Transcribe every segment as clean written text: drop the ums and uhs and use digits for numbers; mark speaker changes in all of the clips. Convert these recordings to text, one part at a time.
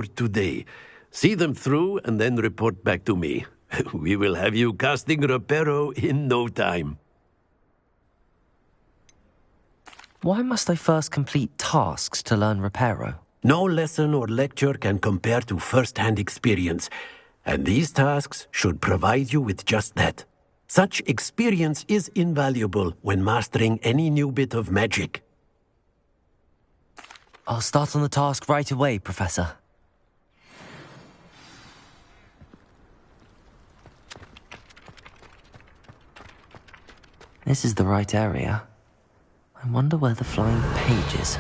Speaker 1: today. See them through and then report back to me. We will have you casting Reparo in no time.
Speaker 2: Why must I first complete tasks to learn Reparo?
Speaker 1: No lesson or lecture can compare to first-hand experience, and these tasks should provide you with just that. Such experience is invaluable when mastering any new bit of magic.
Speaker 2: I'll start on the task right away, Professor. This is the right area. I wonder where the flying page is.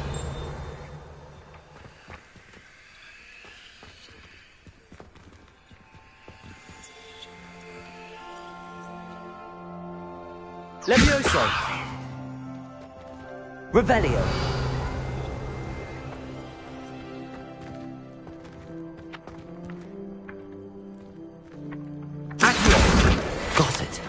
Speaker 2: Levioso! Revelio! Accio! Got it.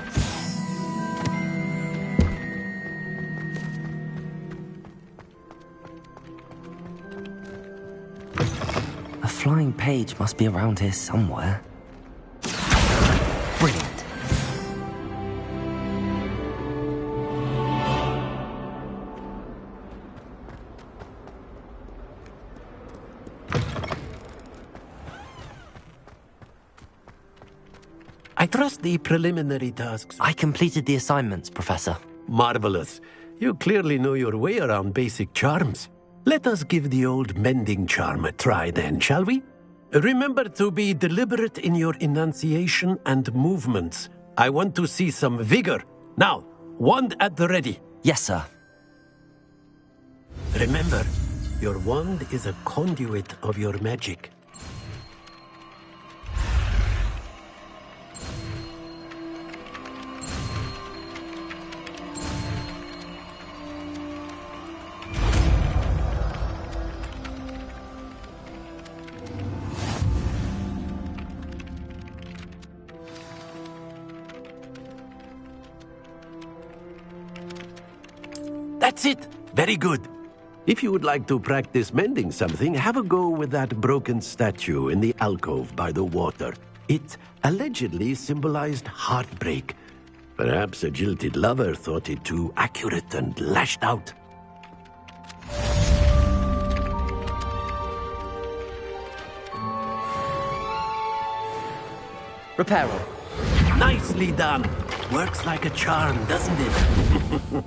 Speaker 2: A flying page must be around here somewhere. Brilliant.
Speaker 1: I trust the preliminary tasks.
Speaker 2: I completed the assignments, Professor.
Speaker 1: Marvelous. You clearly know your way around basic charms. Let us give the old mending charm a try then, shall we? Remember to be deliberate in your enunciation and movements. I want to see some vigor. Now, wand at the ready.
Speaker 2: Yes, sir.
Speaker 1: Remember, your wand is a conduit of your magic. That's it. Very good. If you would like to practice mending something, have a go with that broken statue in the alcove by the water. It allegedly symbolized heartbreak. Perhaps a jilted lover thought it too accurate and lashed out.
Speaker 2: Reparo.
Speaker 1: Nicely done. Works like a charm, doesn't it?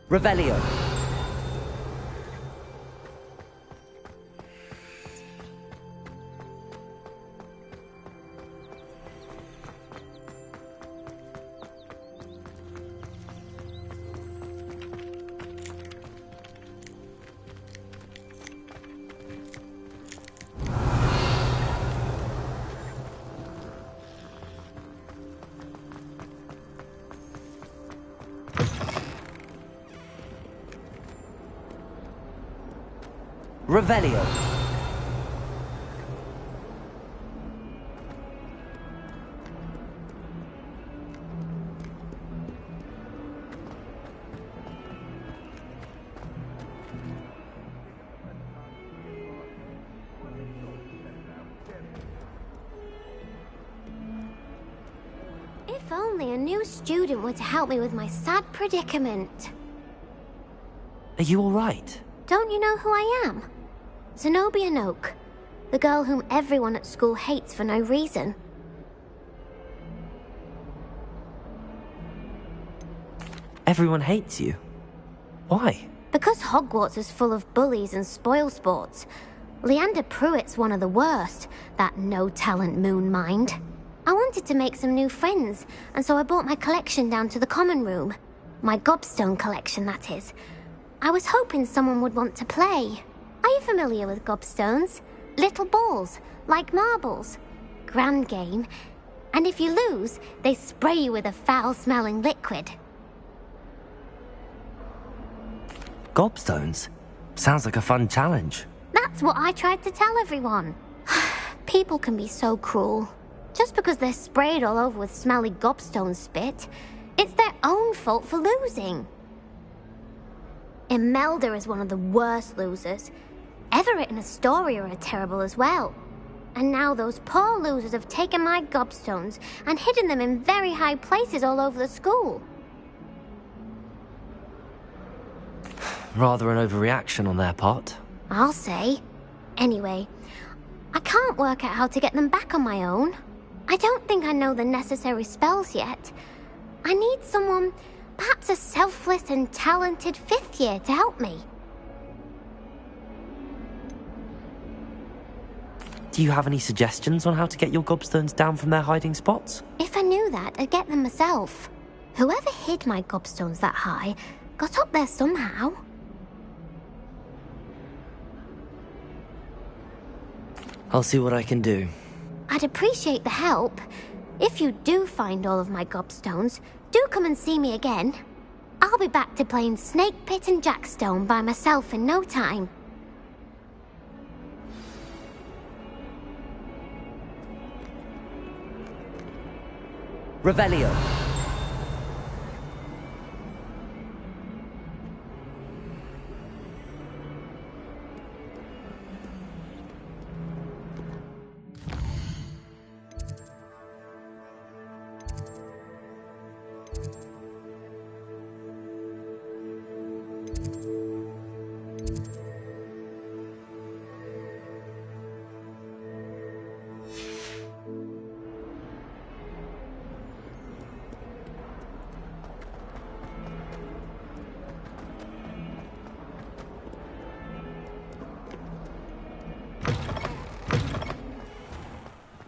Speaker 2: Revelio. Revelio.
Speaker 3: If only a new student were to help me with my sad predicament.
Speaker 2: Are you all right?
Speaker 3: Don't you know who I am? Zenobia Noak, the girl whom everyone at school hates for no reason.
Speaker 2: Everyone hates you. Why?
Speaker 3: Because Hogwarts is full of bullies and spoilsports. Leander Pruitt's one of the worst, that no-talent moon mind. I wanted to make some new friends, and so I brought my collection down to the common room. My gobstone collection, that is. I was hoping someone would want to play. Are you familiar with gobstones? Little balls, like marbles. Grand game. And if you lose, they spray you with a foul-smelling liquid.
Speaker 2: Gobstones? Sounds like a fun challenge.
Speaker 3: That's what I tried to tell everyone. People can be so cruel. Just because they're sprayed all over with smelly gobstone spit, it's their own fault for losing. Imelda is one of the worst losers. Everett and Astoria are terrible as well. And now those poor losers have taken my gobstones and hidden them in very high places all over the school.
Speaker 2: Rather an overreaction on their part.
Speaker 3: I'll say. Anyway, I can't work out how to get them back on my own. I don't think I know the necessary spells yet. I need someone, perhaps a selfless and talented 5th year to help me.
Speaker 2: Do you have any suggestions on how to get your gobstones down from their hiding spots?
Speaker 3: If I knew that, I'd get them myself. Whoever hid my gobstones that high got up there somehow.
Speaker 2: I'll see what I can do.
Speaker 3: I'd appreciate the help. If you do find all of my gobstones, do come and see me again. I'll be back to playing Snake Pit and Jackstone by myself in no time.
Speaker 2: Revelio.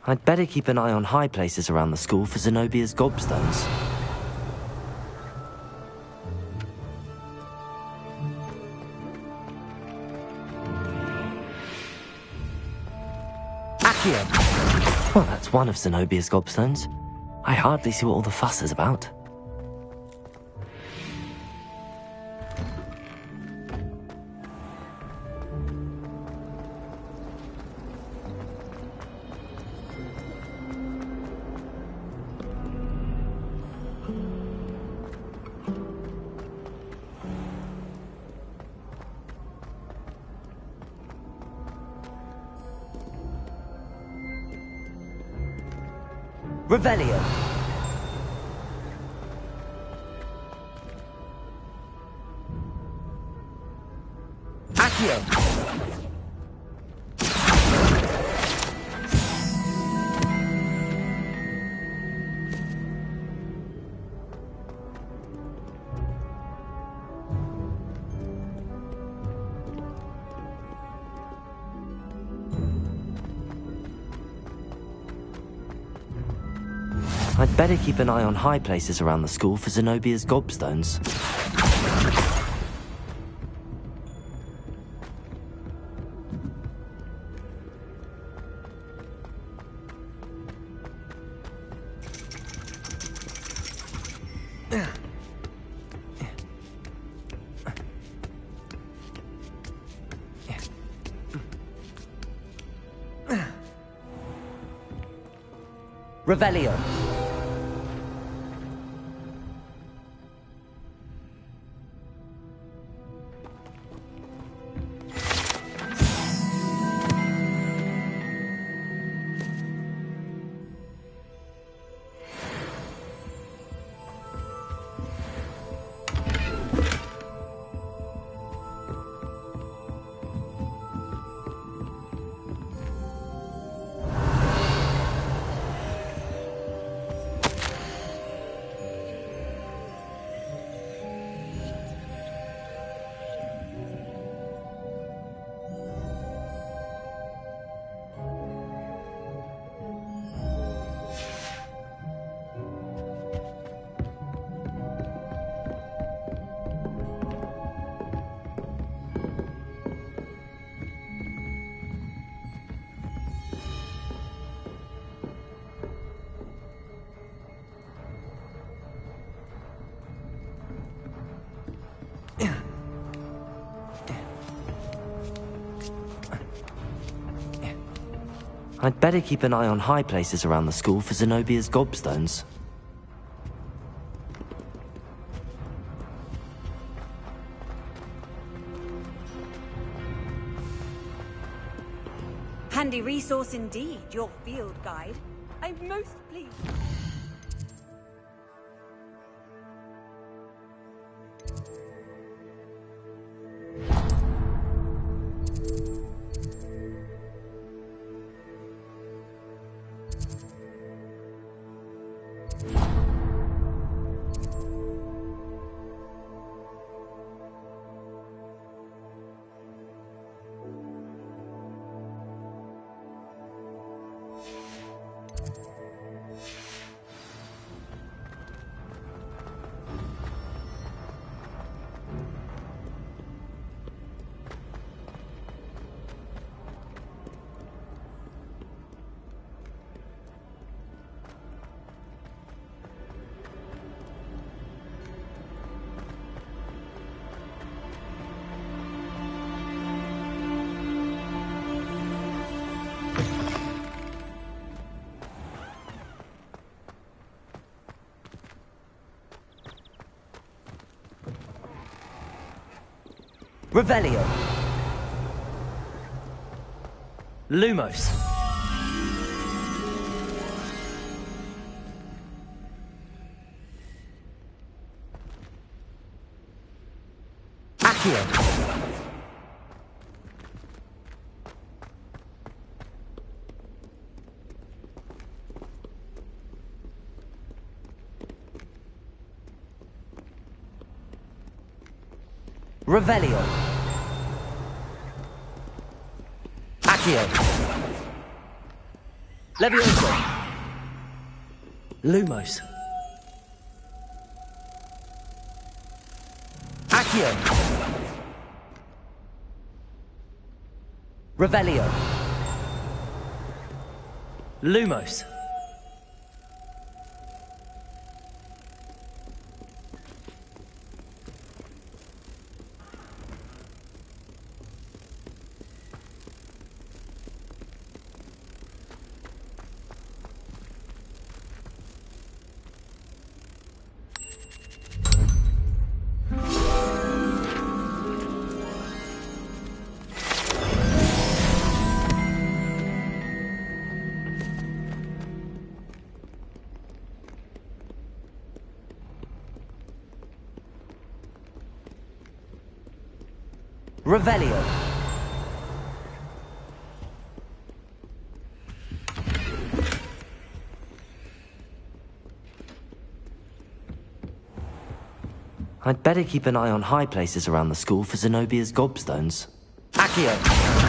Speaker 2: I'd better keep an eye on high places around the school for Zenobia's gobstones. Accio! Well, that's one of Zenobia's gobstones. I hardly see what all the fuss is about. Revelio. Accio. I'd better keep an eye on high places around the school for Zenobia's gobstones. Revelio. I'd better keep an eye on high places around the school for Zenobia's gobstones.
Speaker 4: Handy resource indeed, your field guide. I'm most pleased.
Speaker 2: Revelio. Lumos. Accio. Revelio. Accio. Levioso. Lumos. Accio. Revelio. Lumos. Revelio. I'd better keep an eye on high places around the school for Zenobia's gobstones. Accio.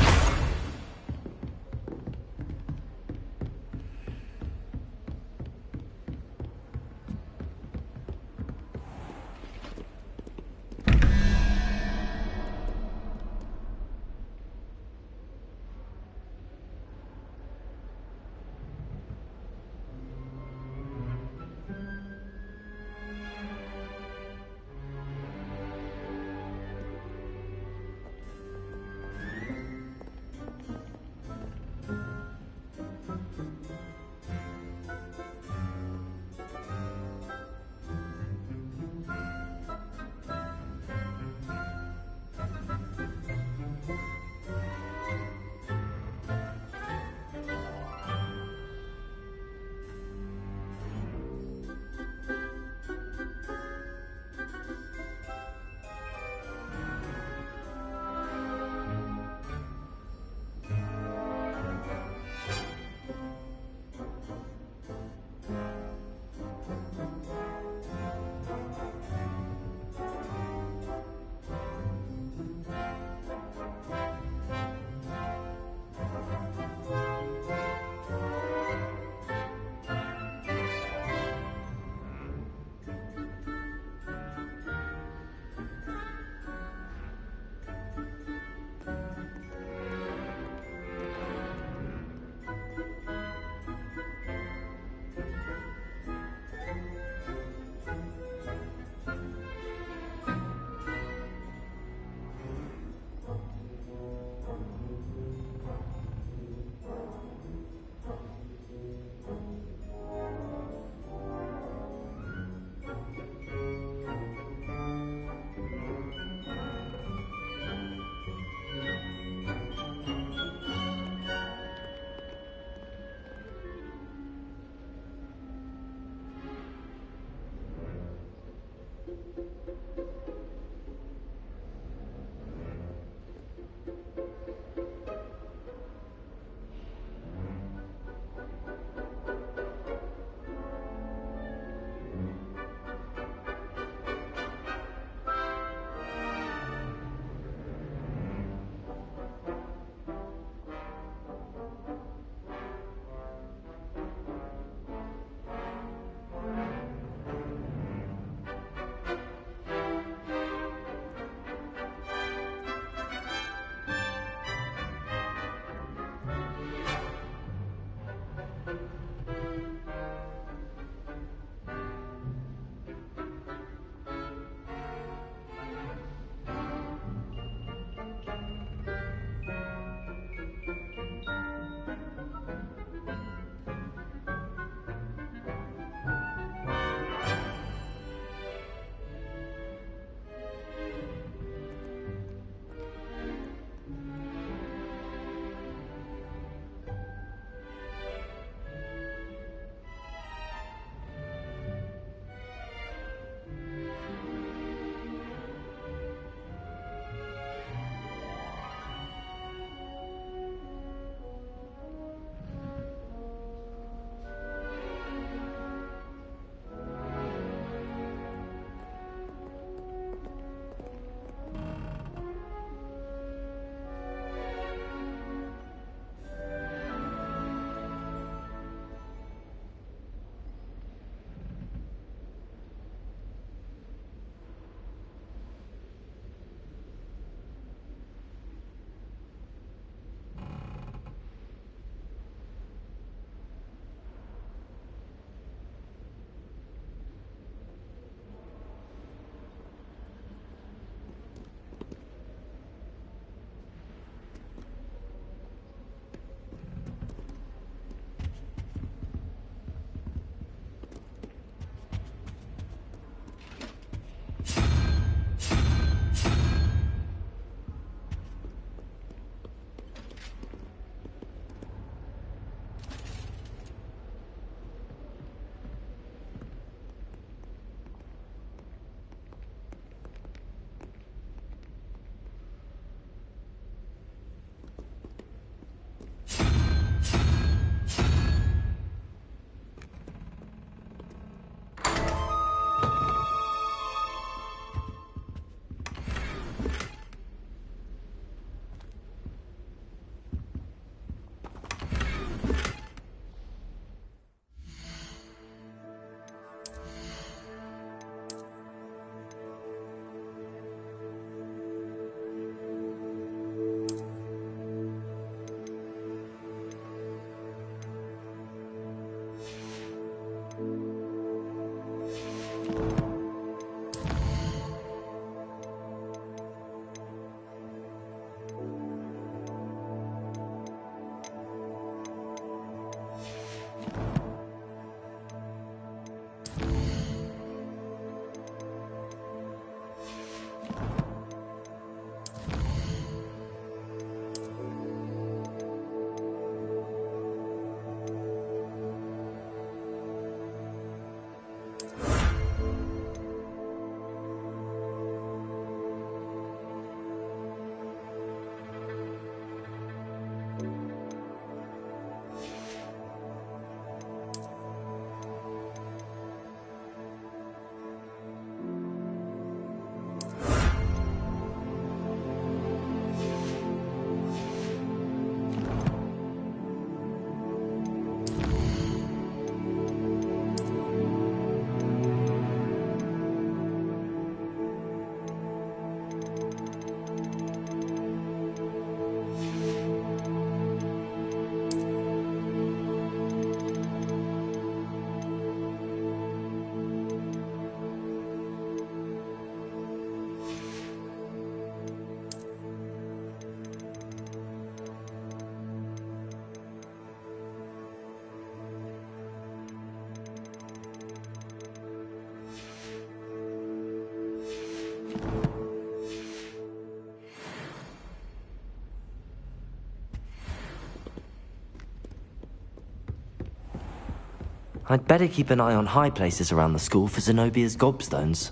Speaker 2: I'd better keep an eye on high places around the school for Zenobia's gobstones.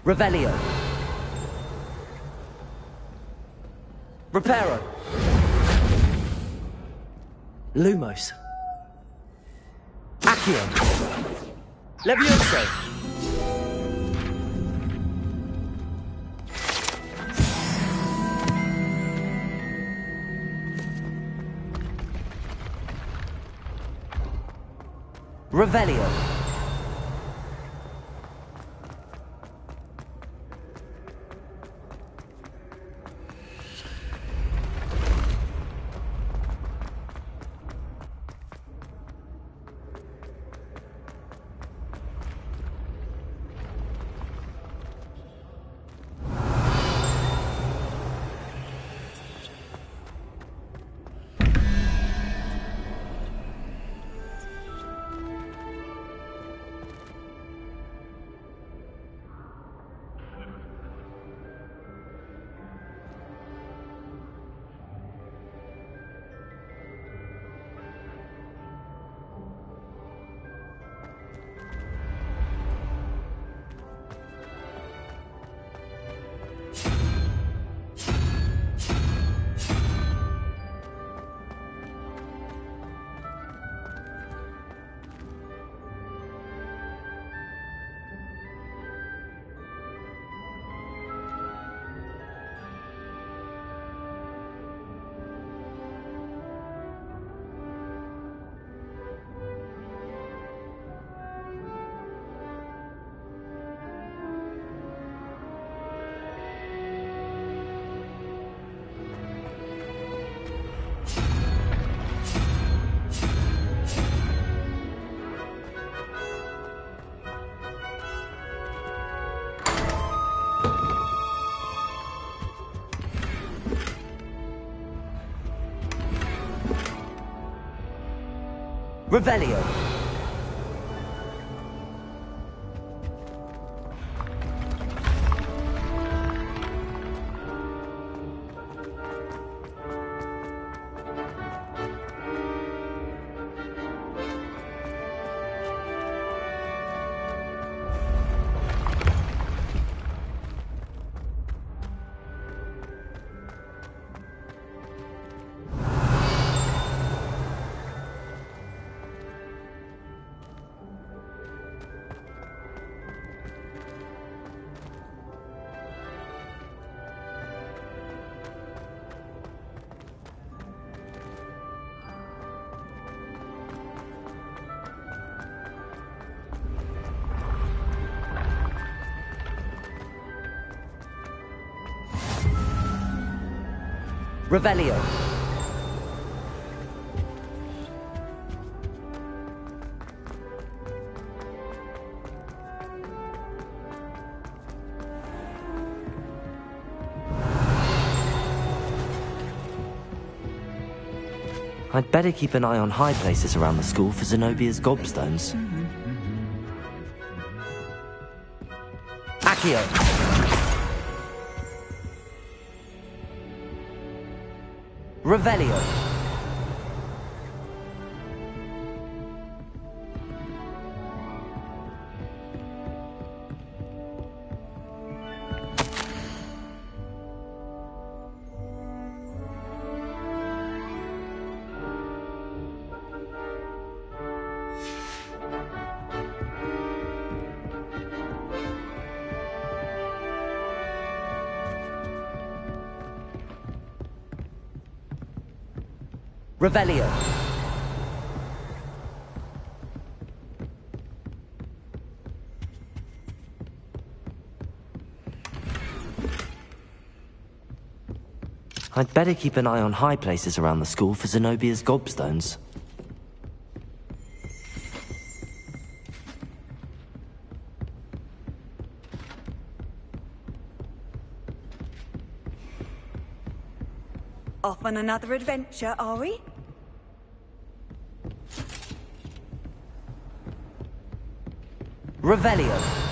Speaker 2: Revelio. Reparo. Lumos. Accio. Levioso. Revelio. Revelio. Revelio. I'd better keep an eye on high places around the school for Zenobia's gobstones. Accio. Revelio. Revelio. I'd better keep an eye on high places around the school for Zenobia's gobstones.
Speaker 4: Off on another adventure, are we?
Speaker 2: Revelio.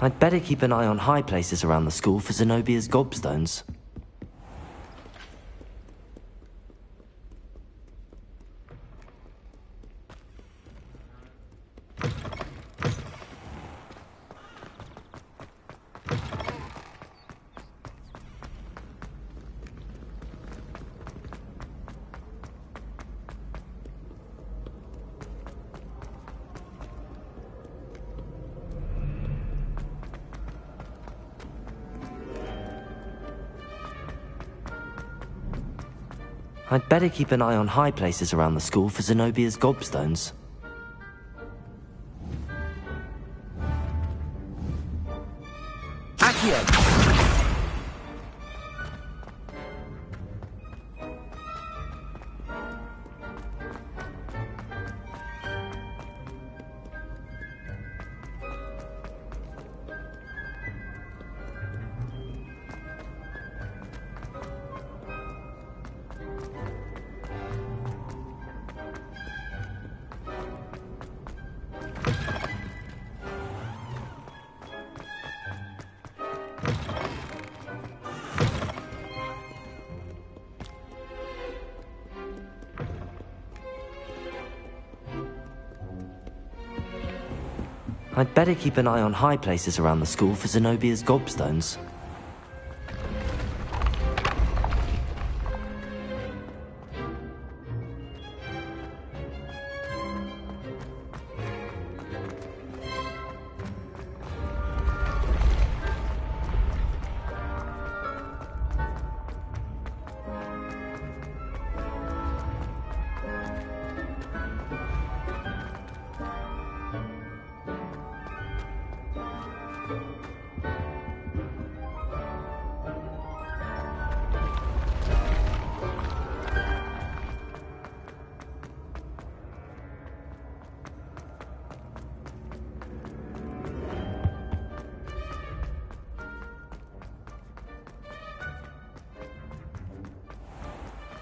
Speaker 2: I'd better keep an eye on high places around the school for Zenobia's gobstones. I'd better keep an eye on high places around the school for Zenobia's gobstones. Accio! I'd better keep an eye on high places around the school for Zenobia's gobstones.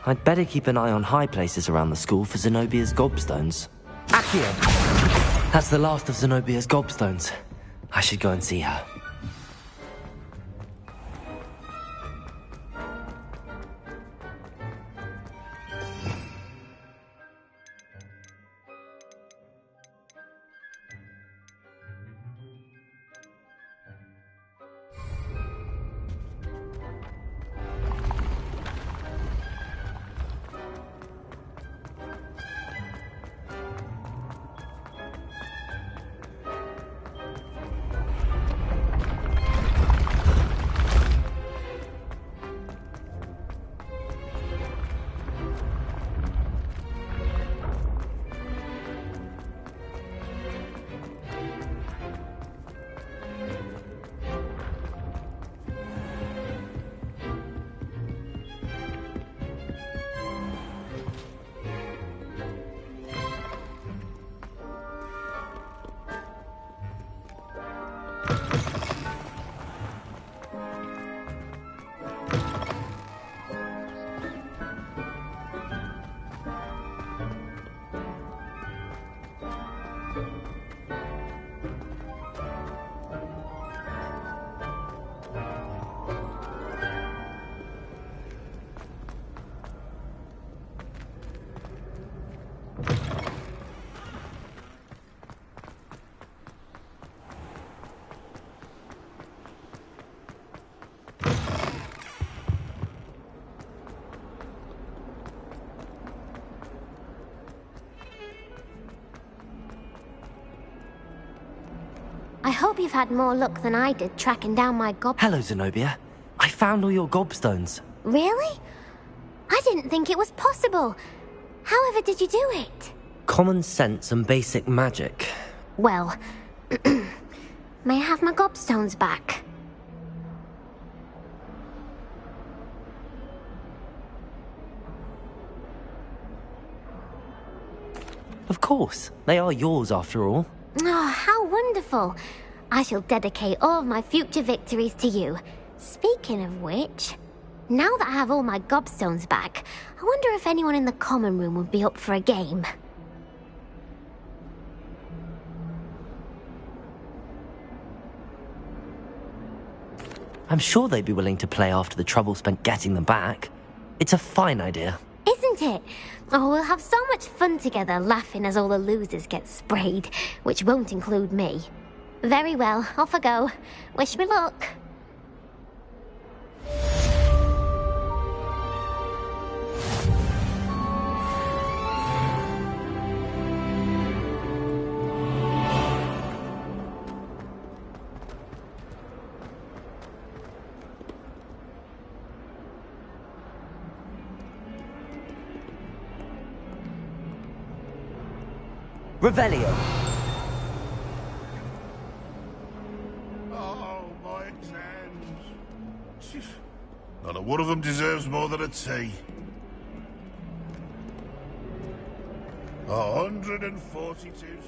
Speaker 2: I'd better keep an eye on high places around the school for Zenobia's gobstones. Accio! That's the last of Zenobia's gobstones. I should go and see her.
Speaker 3: I hope you've had more luck than I did tracking down my gob...
Speaker 2: Hello, Zenobia. I found all your gobstones.
Speaker 3: Really? I didn't think it was possible. However did you do it?
Speaker 2: Common sense and basic magic.
Speaker 3: Well, may I have my gobstones back?
Speaker 2: Of course. They are yours, after all.
Speaker 3: Oh, how wonderful. I shall dedicate all of my future victories to you. Speaking of which, now that I have all my gobstones back, I wonder if anyone in the common room would be up for a game.
Speaker 2: I'm sure they'd be willing to play after the trouble spent getting them back. It's a fine idea.
Speaker 3: Isn't it? Oh, we'll have so much fun together laughing as all the losers get sprayed, which won't include me. Very well, off I go. Wish me luck.
Speaker 2: Revelio.
Speaker 5: Oh, my exams. Not a one of them deserves more than a T. 142 steps.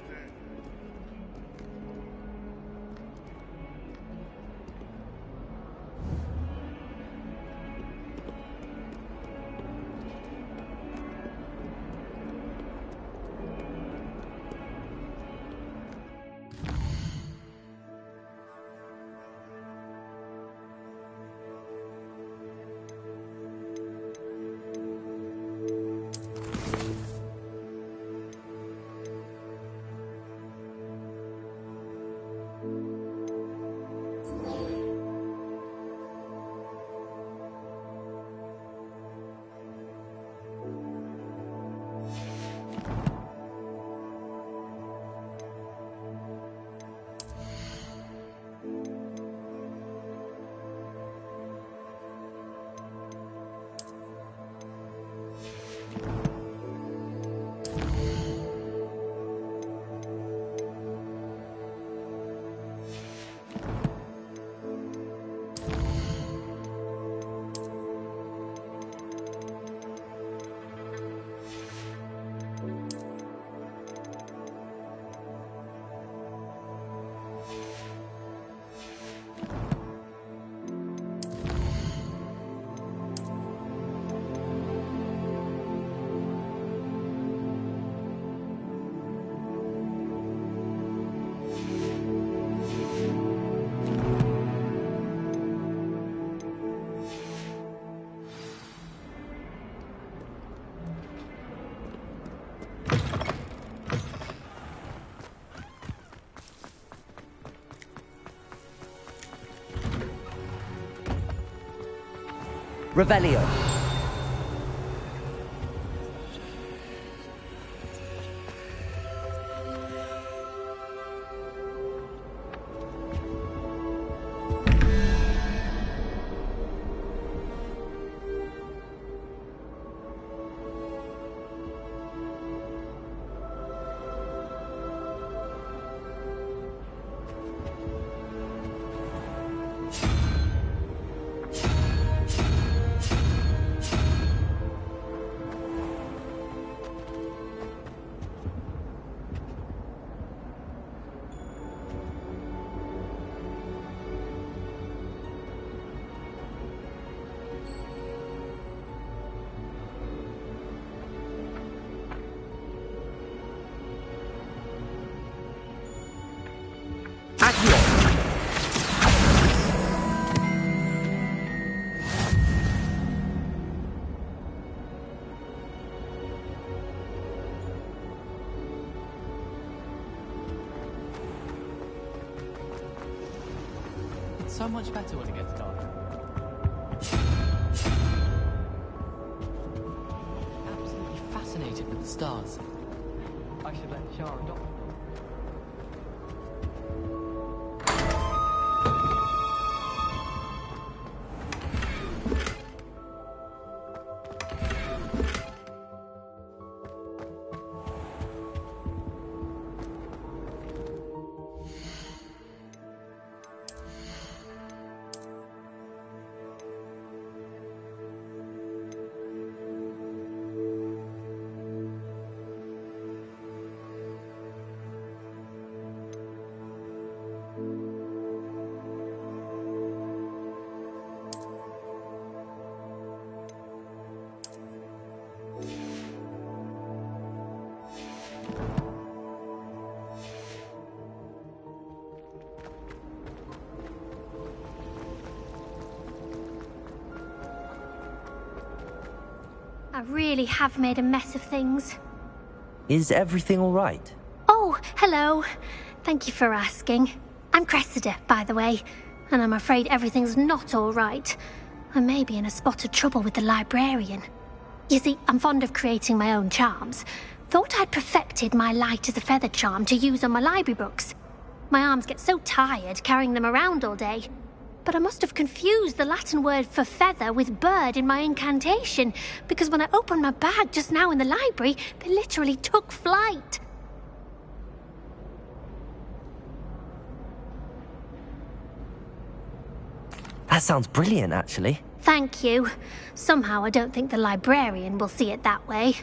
Speaker 2: Revelio.
Speaker 6: It's so much better when it gets dark. Absolutely fascinated with the stars. I should let Shara adopt them.
Speaker 3: I really have made a mess of things.
Speaker 2: Is everything all right?
Speaker 3: Oh, hello. Thank you for asking. I'm Cressida, by the way, and I'm afraid everything's not all right. I may be in a spot of trouble with the librarian. You see, I'm fond of creating my own charms. Thought I'd perfected my light as a feather charm to use on my library books. My arms get so tired carrying them around all day. But I must have confused the Latin word for feather with bird in my incantation, because when I opened my bag just now in the library, they literally took flight.
Speaker 2: That sounds brilliant, actually.
Speaker 3: Thank you. Somehow I don't think the librarian will see it that way.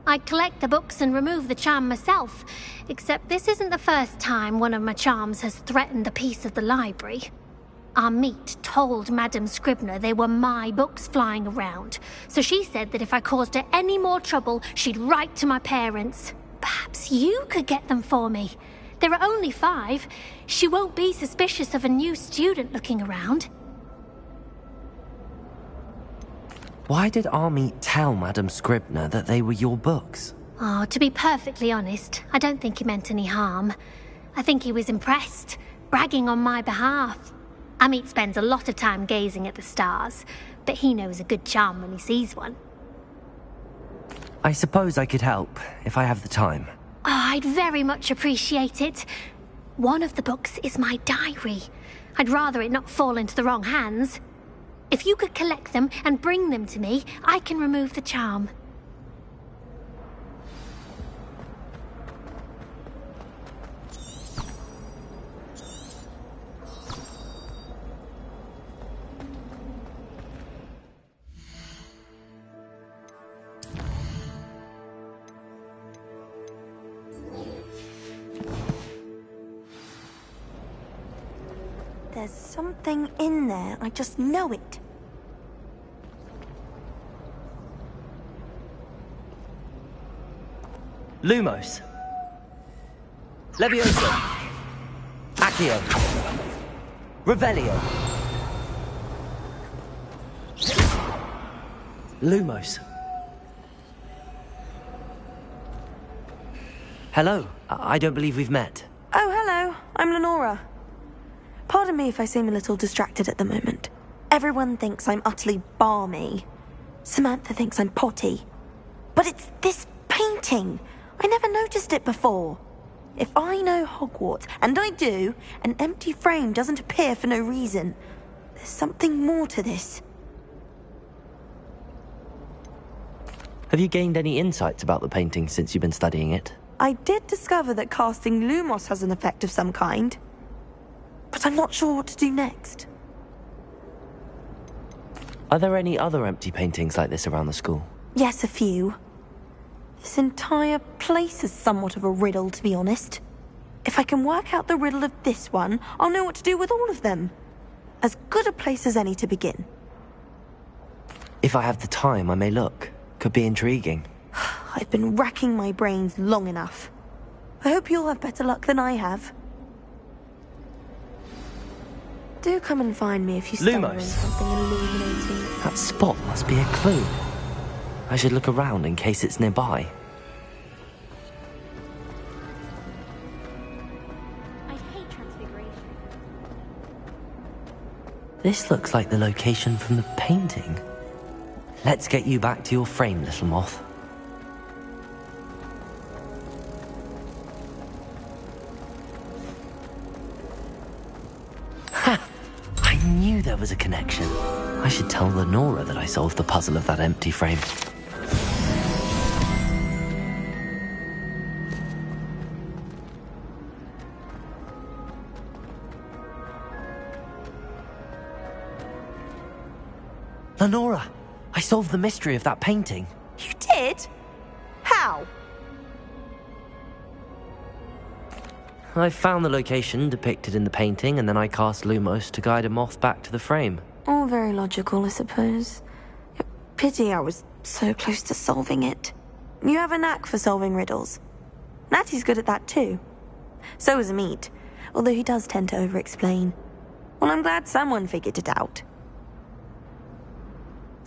Speaker 3: I collect the books and remove the charm myself, except this isn't the first time one of my charms has threatened the peace of the library. Our meet told Madame Scribner they were my books flying around, so she said that if I caused her any more trouble, she'd write to my parents. Perhaps you could get them for me. There are only 5. She won't be suspicious of a new student looking around.
Speaker 2: Why did Army tell Madame Scribner that they were your books?
Speaker 3: Oh, to be perfectly honest, I don't think he meant any harm. I think he was impressed, bragging on my behalf. Amit spends a lot of time gazing at the stars, but he knows a good charm when he sees one.
Speaker 2: I suppose I could help, if I have the time.
Speaker 3: Oh, I'd very much appreciate it. One of the books is my diary. I'd rather it not fall into the wrong hands. If you could collect them and bring them to me, I can remove the charm.
Speaker 7: There's something in there, I just know it.
Speaker 2: Lumos. Levioso. Accio. Revelio. Lumos. Hello. I don't believe we've met.
Speaker 7: Oh, hello. I'm Lenora. Pardon me if I seem a little distracted at the moment. Everyone thinks I'm utterly balmy. Samantha thinks I'm potty. But it's this painting. I never noticed it before. If I know Hogwarts, and I do, an empty frame doesn't appear for no reason. There's something more to this.
Speaker 2: Have you gained any insights about the painting since you've been studying it?
Speaker 7: I did discover that casting Lumos has an effect of some kind. But I'm not sure what to do next.
Speaker 2: Are there any other empty paintings like this around the school?
Speaker 7: Yes, a few. This entire place is somewhat of a riddle, to be honest. If I can work out the riddle of this one, I'll know what to do with all of them. As good a place as any to begin.
Speaker 2: If I have the time, I may look. Could be intriguing.
Speaker 7: I've been racking my brains long enough. I hope you'll have better luck than I have. Do come and find me if you stumble on
Speaker 2: Lumos.
Speaker 7: something illuminating.
Speaker 2: That spot must be a clue. I should look around in case it's nearby.
Speaker 3: I hate transfiguration.
Speaker 2: This looks like the location from the painting. Let's get you back to your frame, little moth. Ha! I knew there was a connection. I should tell Lenora that I solved the puzzle of that empty frame. Lenora, I solved the mystery of that painting.
Speaker 7: You did? How?
Speaker 2: I found the location depicted in the painting, and then I cast Lumos to guide a moth back to the frame.
Speaker 7: All very logical, I suppose. Pity I was so close to solving it. You have a knack for solving riddles. Natty's good at that too. So is Amit, although he does tend to over-explain. Well, I'm glad someone figured it out.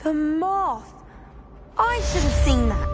Speaker 7: The moth! I should have seen that.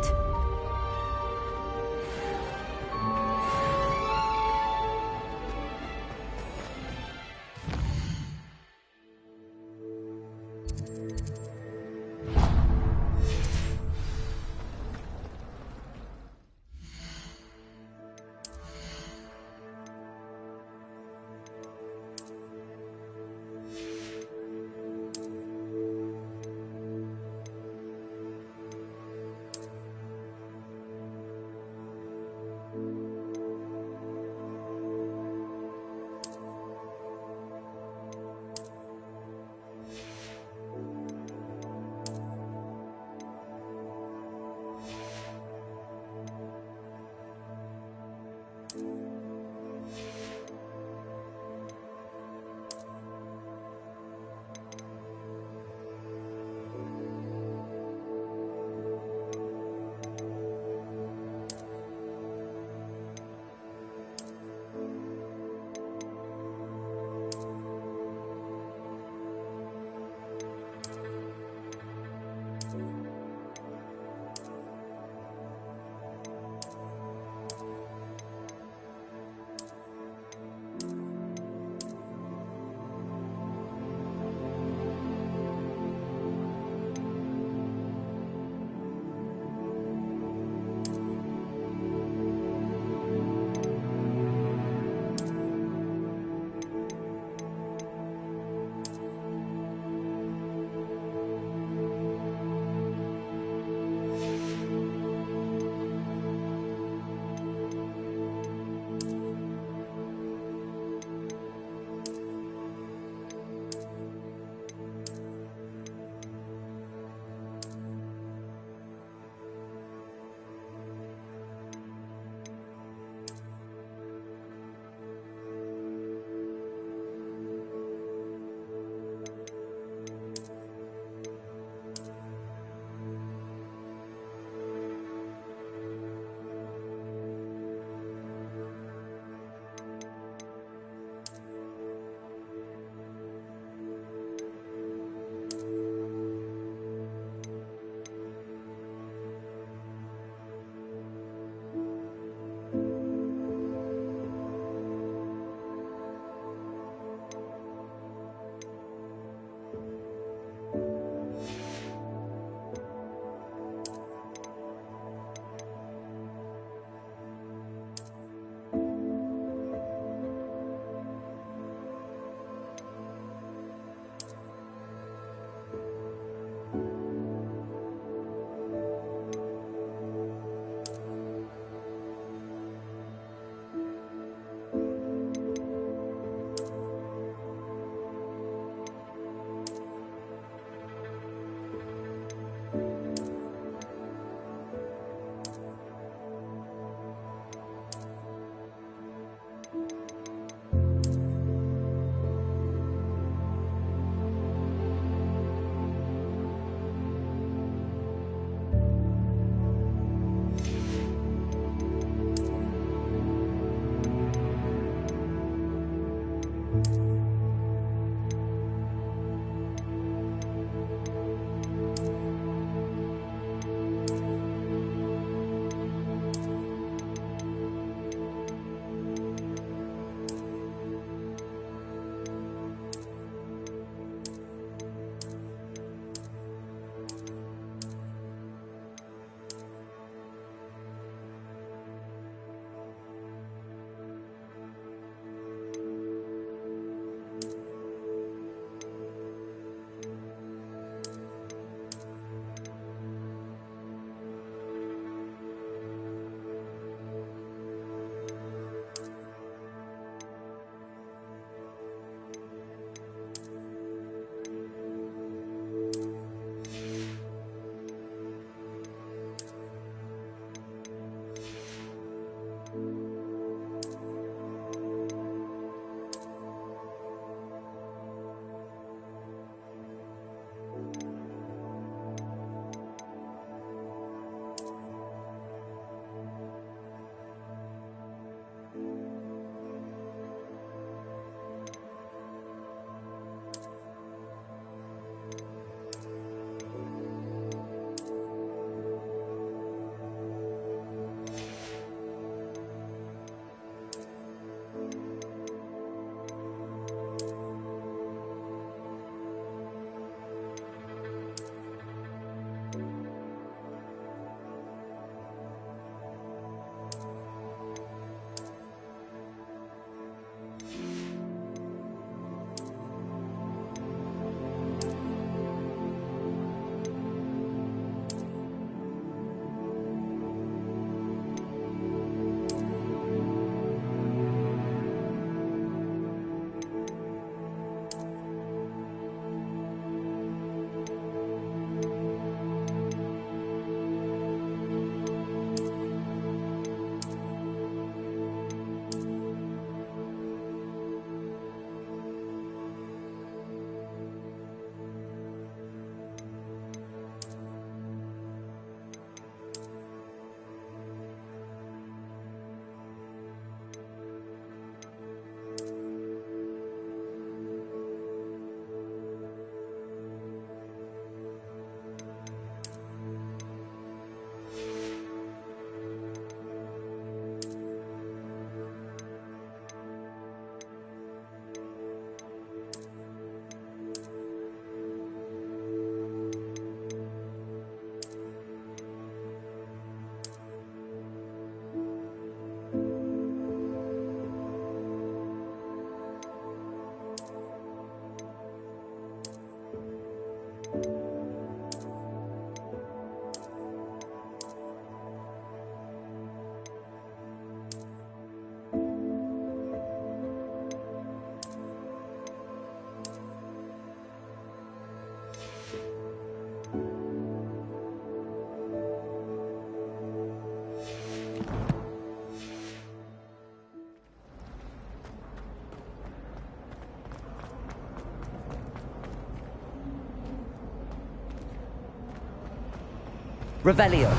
Speaker 2: Revelio.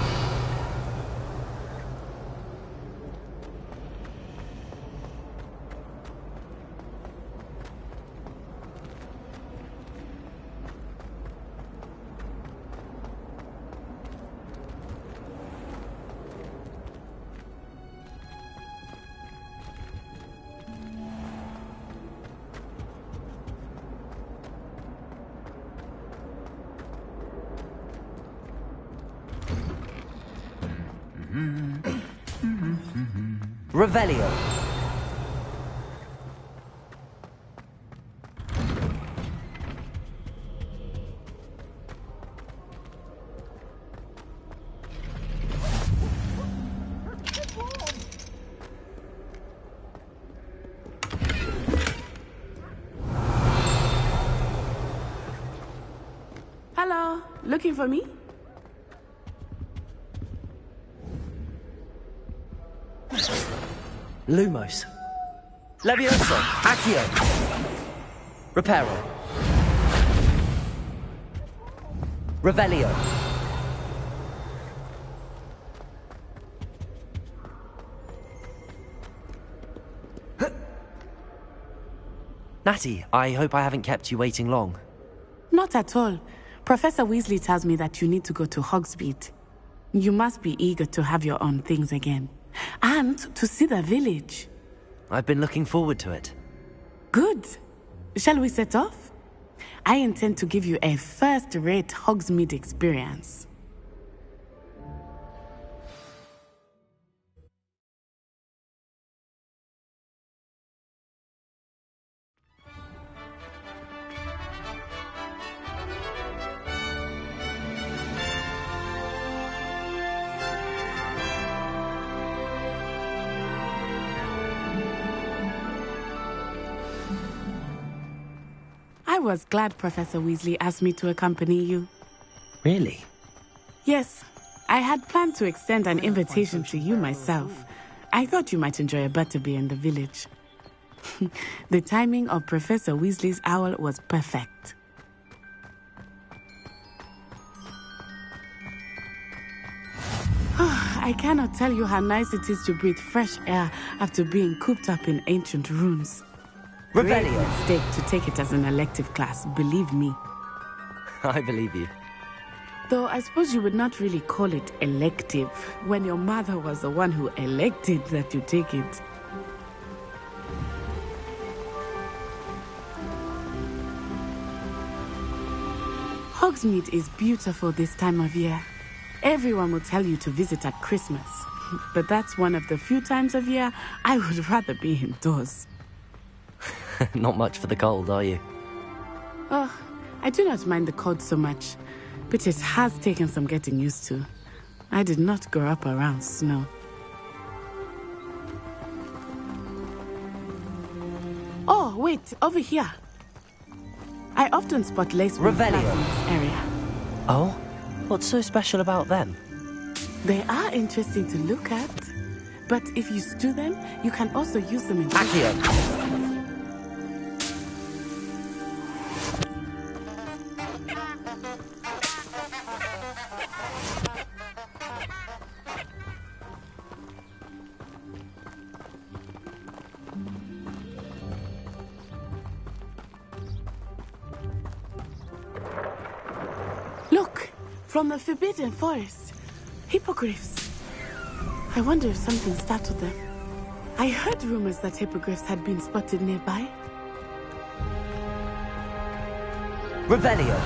Speaker 2: Revelio.
Speaker 8: Hello, looking for me?
Speaker 2: Lumos. Levioso. Accio. Reparo. Revelio. Natty, I hope I haven't kept you waiting long.
Speaker 8: Not at all. Professor Weasley tells me that you need to go to Hogsmeade. You must be eager to have your own things again. And to see the village.
Speaker 2: I've been looking forward to it.
Speaker 8: Good. Shall we set off? I intend to give you a first-rate Hogsmeade experience. I was glad Professor Weasley asked me to accompany you.
Speaker 2: Really?
Speaker 8: Yes, I had planned to extend an invitation to you myself. I thought you might enjoy a butterbeer in the village. The timing of Professor Weasley's owl was perfect. I cannot tell you how nice it is to breathe fresh air after being cooped up in ancient rooms. Great mistake to take it as an elective class, believe me.
Speaker 2: I believe you.
Speaker 8: Though I suppose you would not really call it elective when your mother was the one who elected that you take it. Hogsmeade is beautiful this time of year. Everyone will tell you to visit at Christmas, but that's one of the few times of year I would rather be indoors.
Speaker 2: Not much for the cold, are you?
Speaker 8: Oh, I do not mind the cold so much, but it has taken some getting used to. I did not grow up around snow. Oh, wait, over here. I often spot lace wings in this area.
Speaker 2: Oh? What's so special about them?
Speaker 8: They are interesting to look at, but if you stew them, you can also use them in...
Speaker 2: Accio!
Speaker 8: Look! From the Forbidden Forest. Hippogriffs. I wonder if something startled them. I heard rumors that hippogriffs had been spotted nearby.
Speaker 2: Revelio.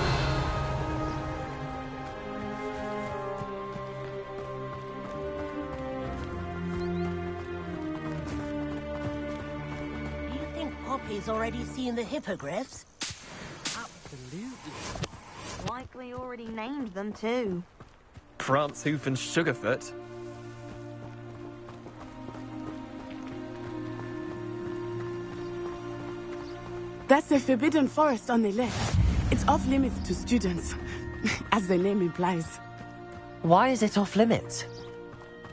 Speaker 9: Do you think Poppy's already seen the hippogriffs?
Speaker 6: Absolutely.
Speaker 7: Likely already named them too.
Speaker 6: Prance, Hoof, and Sugarfoot.
Speaker 8: That's the Forbidden Forest on the left. It's off limits to students, as the name implies.
Speaker 2: Why is it off limits?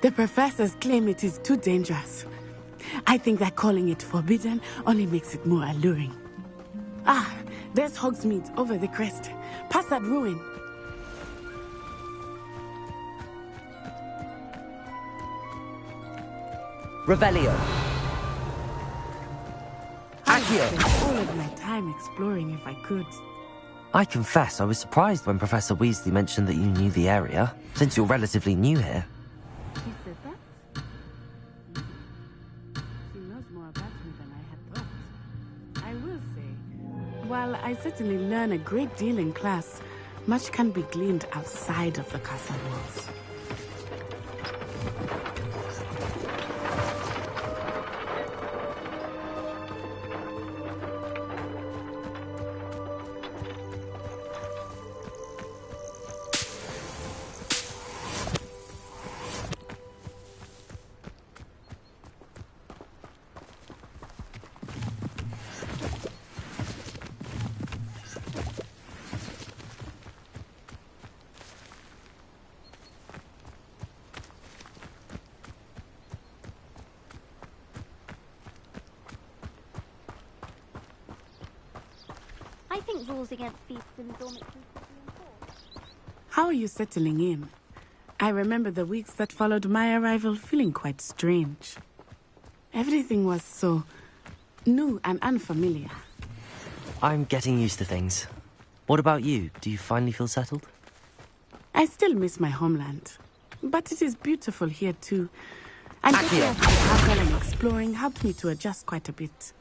Speaker 8: The professors claim it is too dangerous. I think that calling it forbidden only makes it more alluring. Ah, there's Hogsmeade over the crest. Past that ruin.
Speaker 2: Revelio.
Speaker 8: I'd
Speaker 2: Accio.
Speaker 8: spend all of my time exploring if I could.
Speaker 2: I confess I was surprised when Professor Weasley mentioned that you knew the area, since you're relatively new here.
Speaker 8: She said that? She knows more about me than I had thought. I will say, while I certainly learn a great deal in class, much can be gleaned outside of the castle walls.
Speaker 3: I think rules against feasts in dormitories should be enforced.
Speaker 8: How are you settling in? I remember the weeks that followed my arrival feeling quite strange. Everything was so new and unfamiliar.
Speaker 2: I'm getting used to things. What about you? Do you finally feel settled?
Speaker 8: I still miss my homeland, but it is beautiful here too. And getting
Speaker 2: Accio.
Speaker 8: out to the castle and exploring helped me to adjust quite a bit.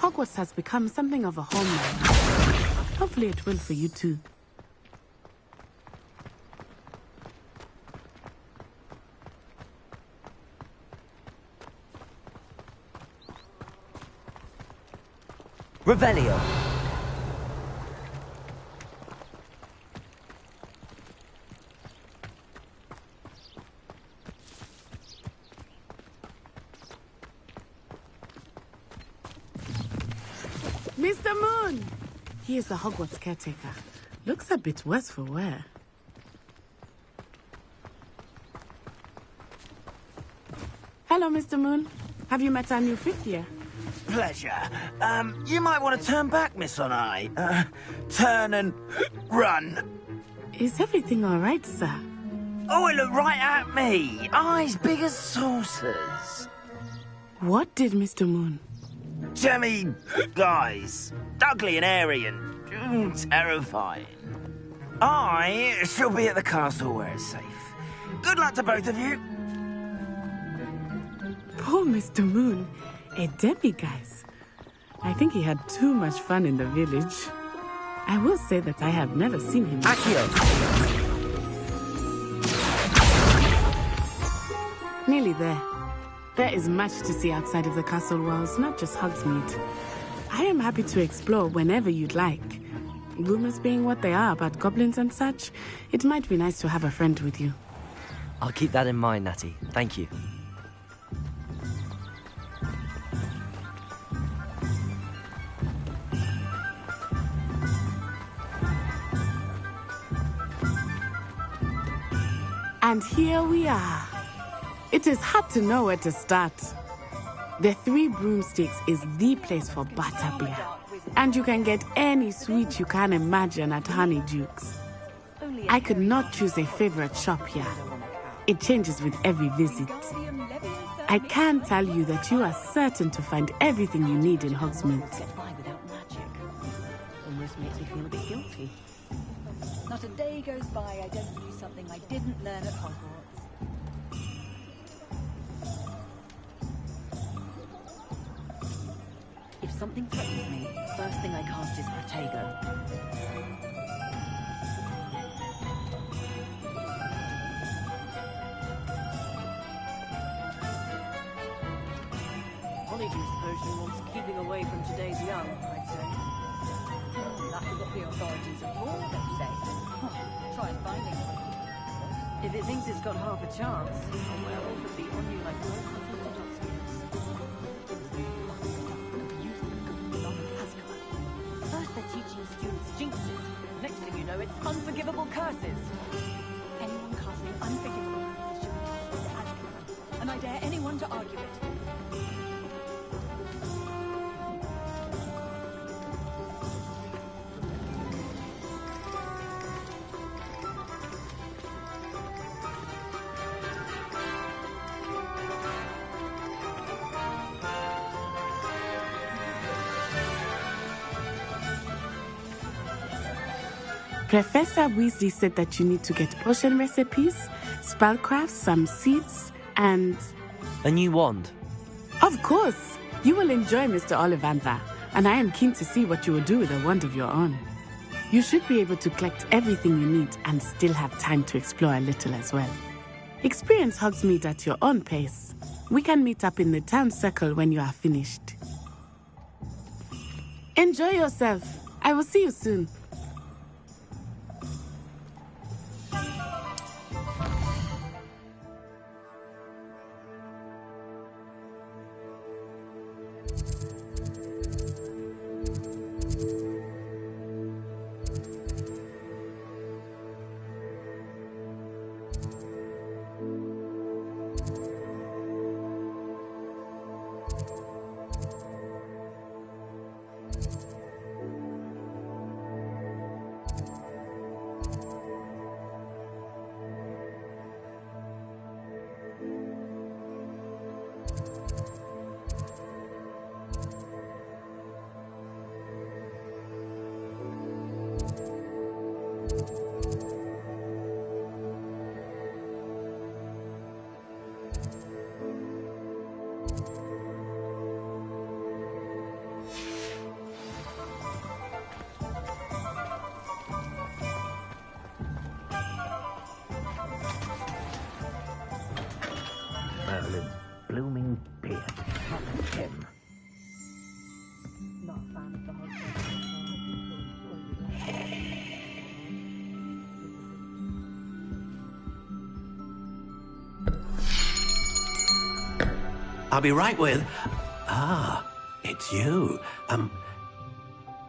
Speaker 8: Hogwarts has become something of a homeland. Hopefully it will for you too.
Speaker 2: Revelio.
Speaker 8: Mr. Moon! He is the Hogwarts caretaker. Looks a bit worse for wear. Hello, Mr. Moon. Have you met our new fifth year?
Speaker 10: Pleasure. You might want to turn back, Miss On-Eye. Turn and run.
Speaker 8: Is everything all right, sir?
Speaker 10: Oh, it looked right at me. Eyes big as saucers.
Speaker 8: What did Mr. Moon?
Speaker 10: Jemmy guys. Ugly and airy and terrifying. I shall be at the castle where it's safe. Good luck to both of you.
Speaker 8: Poor Mr. Moon. A demiguise. I think he had too much fun in the village. I will say that I have never seen him.
Speaker 2: Accio.
Speaker 8: Nearly there. There is much to see outside of the castle walls, not just Hogsmeade. I am happy to explore whenever you'd like. Rumors being what they are about goblins and such, it might be nice to have a friend with you.
Speaker 2: I'll keep that in mind, Natty. Thank you.
Speaker 8: And here we are. It is hard to know where to start. The Three Broomsticks is the place for butterbeer. And you can get any sweet you can imagine at Honeydukes. I could not choose a favorite shop here. It changes with every visit. I can tell you that you are certain to find everything you need in Hogsmeade.
Speaker 4: Almost makes me feel a bit guilty. Not a day goes by I don't do something I didn't learn at Hogwarts. If something threatens me, the first thing I cast is Protego. Honeydew's potion wants keeping away from today's young, I'd say. That's what the authorities are for, they say. Try and find it. If it thinks it's got half a chance, well, it'll be on you like all confused Azkaban. First they're teaching students jinxes. Next thing you know, it's unforgivable curses. Anyone casting unforgivable curses should be tossed into Azkaban. And I dare anyone to argue it.
Speaker 8: Professor Weasley said that you need to get potion recipes, spellcrafts, some seeds, and...
Speaker 2: A new wand.
Speaker 8: Of course! You will enjoy Mr. Ollivander, and I am keen to see what you will do with a wand of your own. You should be able to collect everything you need and still have time to explore a little as well. Experience Hogsmeade at your own pace. We can meet up in the town circle when you are finished. Enjoy yourself. I will see you soon.
Speaker 1: Merlin, blooming beard. Him.
Speaker 4: Not a fan of the whole
Speaker 1: I'll be right with... Ah, it's you.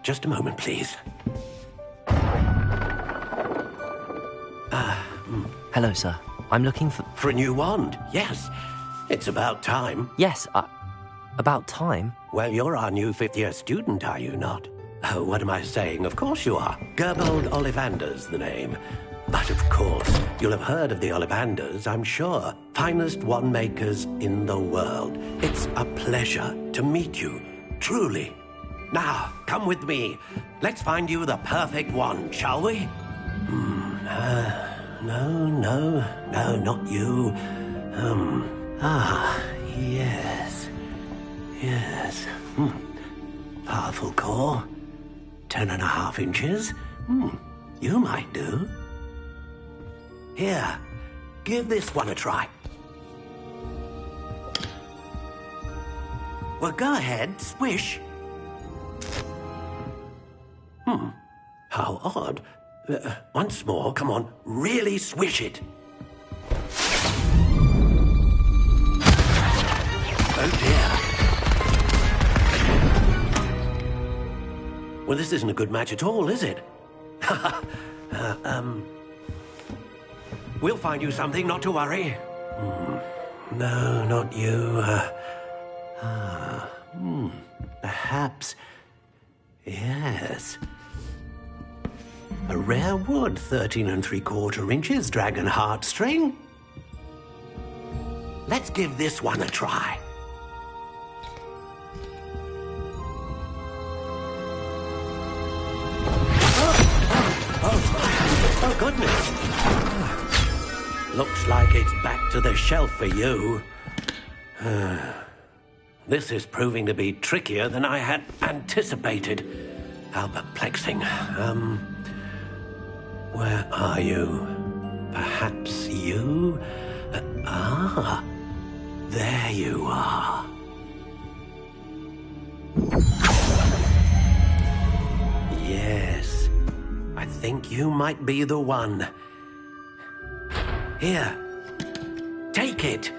Speaker 1: Just a moment, please.
Speaker 2: Hello, sir. I'm looking for...
Speaker 1: For a new wand, yes. It's about time.
Speaker 2: Yes, about time?
Speaker 1: Well, you're our new fifth-year student, are you not? Oh, what am I saying? Of course you are. Gerbold Ollivander's the name. But of course, you'll have heard of the Ollivanders, I'm sure. Finest wand makers in the world. It's a pleasure to meet you, truly. Now, come with me. Let's find you the perfect wand, shall we? No, not you. Yes. Powerful core. 10.5 inches. You might do. Here, give this one a try. Well, go ahead, swish. How odd. Once more, come on, really swish it. Oh dear. Well, this isn't a good match at all, is it? We'll find you something, not to worry. No, not you. Perhaps... Yes. A rare wood, 13 3/4 inches, dragon heartstring. Let's give this one a try. Oh, goodness. Looks like it's back to the shelf for you. This is proving to be trickier than I had anticipated. How perplexing. Where are you? Perhaps you? There you are. Yes, I think you might be the one. Here, take it.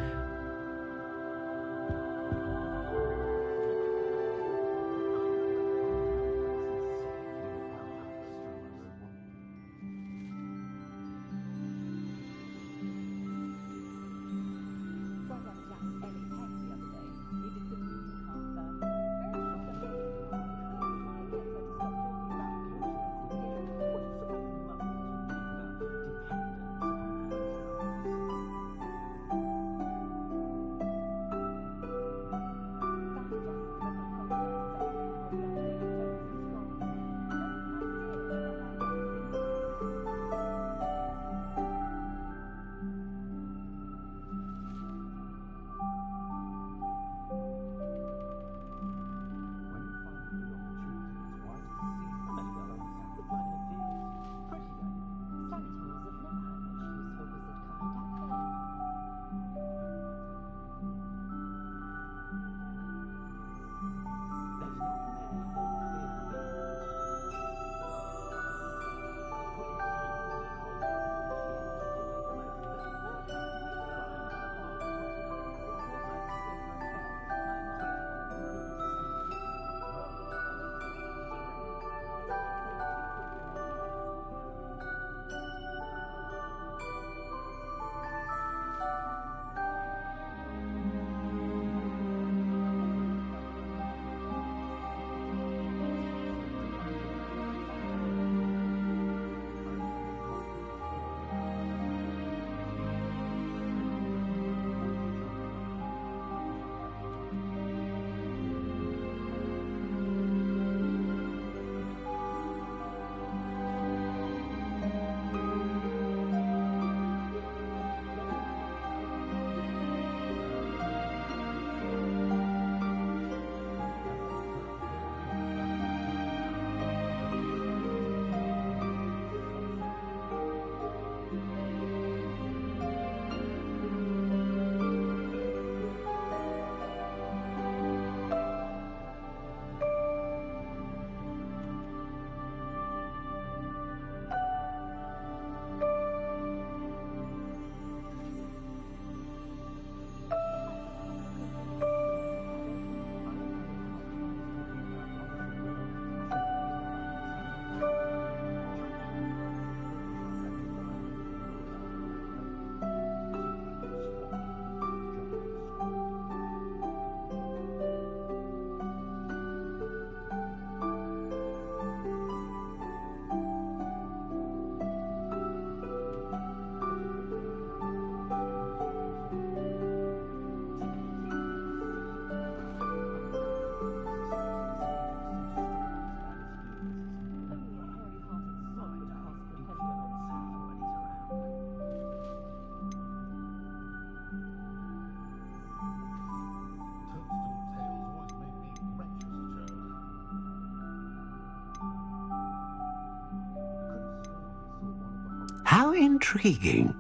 Speaker 1: How intriguing.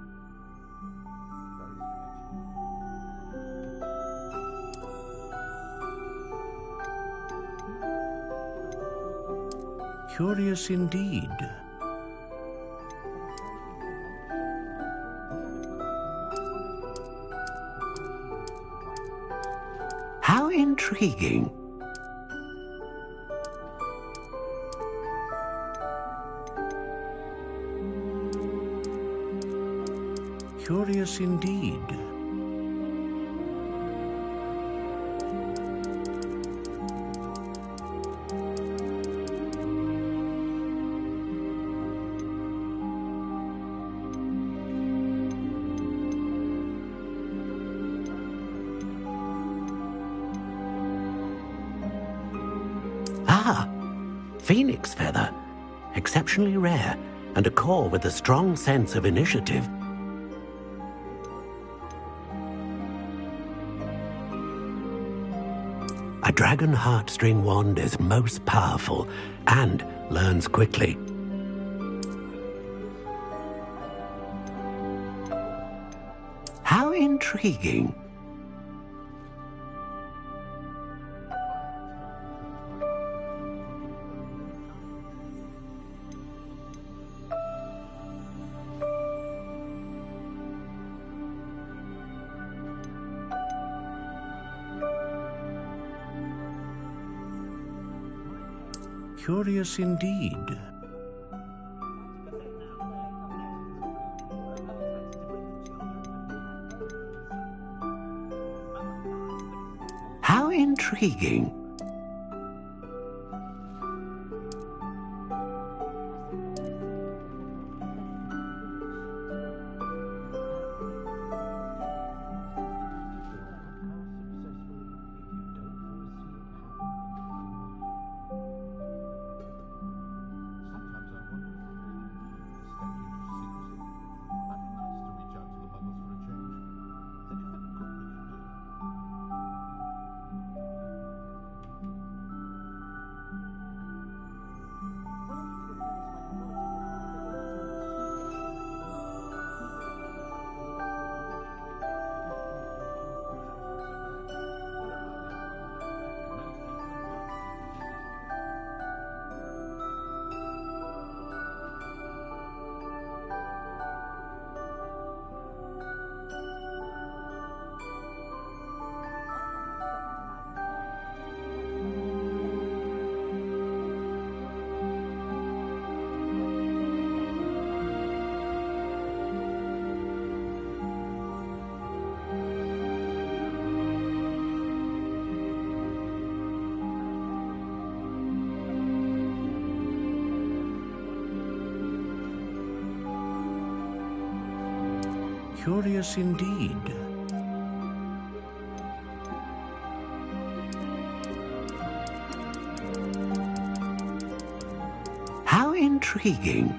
Speaker 5: Curious indeed.
Speaker 1: How intriguing.
Speaker 5: Curious indeed.
Speaker 1: Ah, phoenix feather. Exceptionally rare, and a core with a strong sense of initiative. A dragon heartstring wand is most powerful and learns quickly. How intriguing.
Speaker 5: Curious indeed.
Speaker 1: How intriguing.
Speaker 5: Curious indeed.
Speaker 1: How intriguing.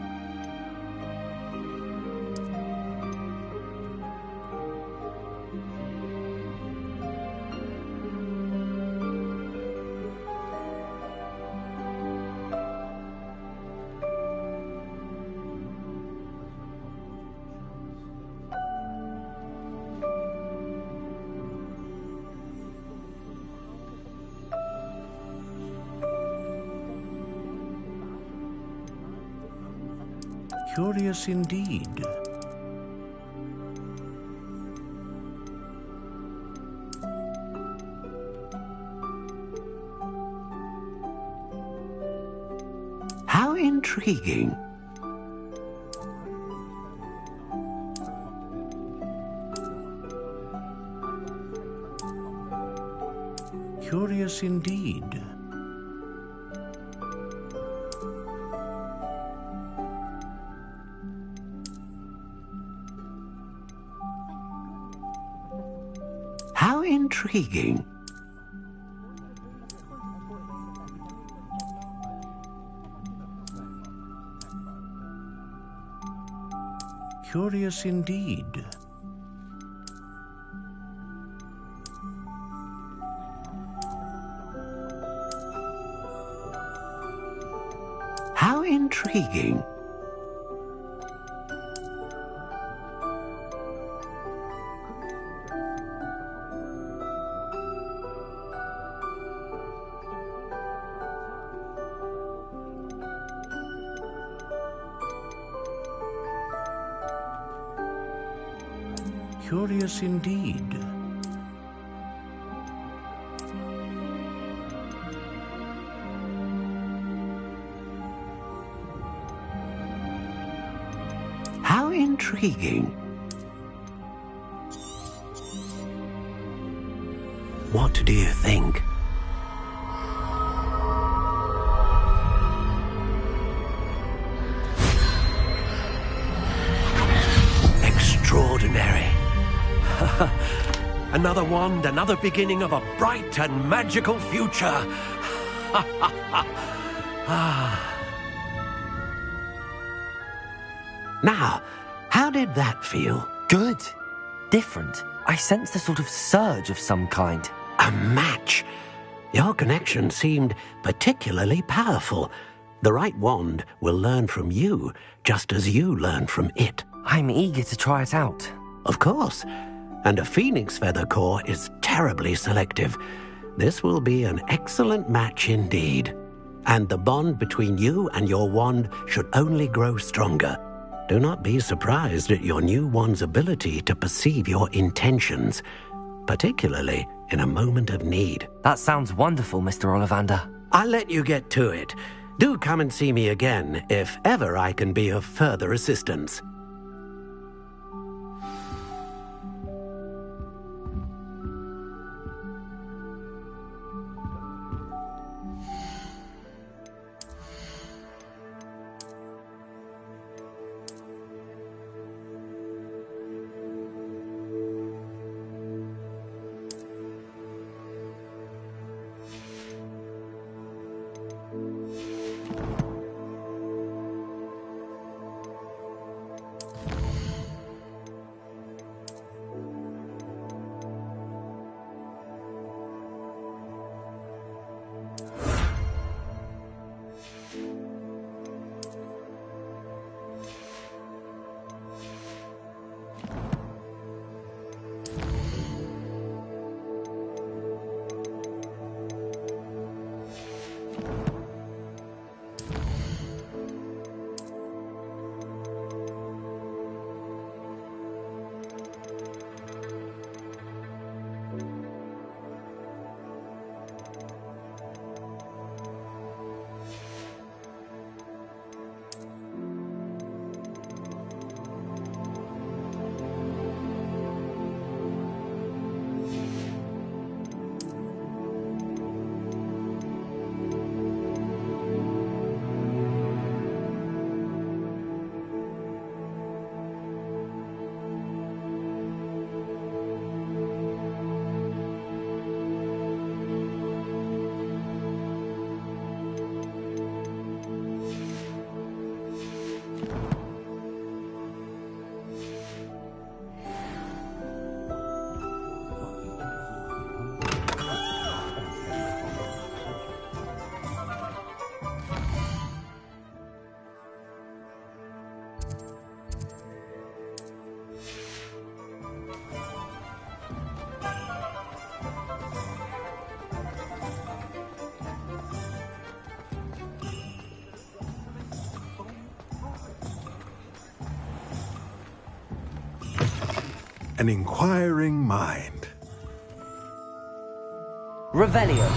Speaker 5: Curious indeed.
Speaker 1: How intriguing.
Speaker 5: Curious indeed.
Speaker 1: How intriguing.
Speaker 5: Curious indeed.
Speaker 1: How intriguing.
Speaker 5: Curious indeed.
Speaker 1: How intriguing. What do you think? Extraordinary. Another wand, another beginning of a bright and magical future. Now, how did that feel?
Speaker 2: Good. Different. I sensed a sort of surge of some kind.
Speaker 1: A match. Your connection seemed particularly powerful. The right wand will learn from you, just as you learn from it.
Speaker 2: I'm eager to try it out.
Speaker 1: Of course. And a phoenix feather core is terribly selective. This will be an excellent match indeed. And the bond between you and your wand should only grow stronger. Do not be surprised at your new wand's ability to perceive your intentions, particularly in a moment of need.
Speaker 2: That sounds wonderful, Mr. Ollivander.
Speaker 1: I'll let you get to it. Do come and see me again if ever I can be of further assistance.
Speaker 11: An inquiring mind.
Speaker 2: Revelio.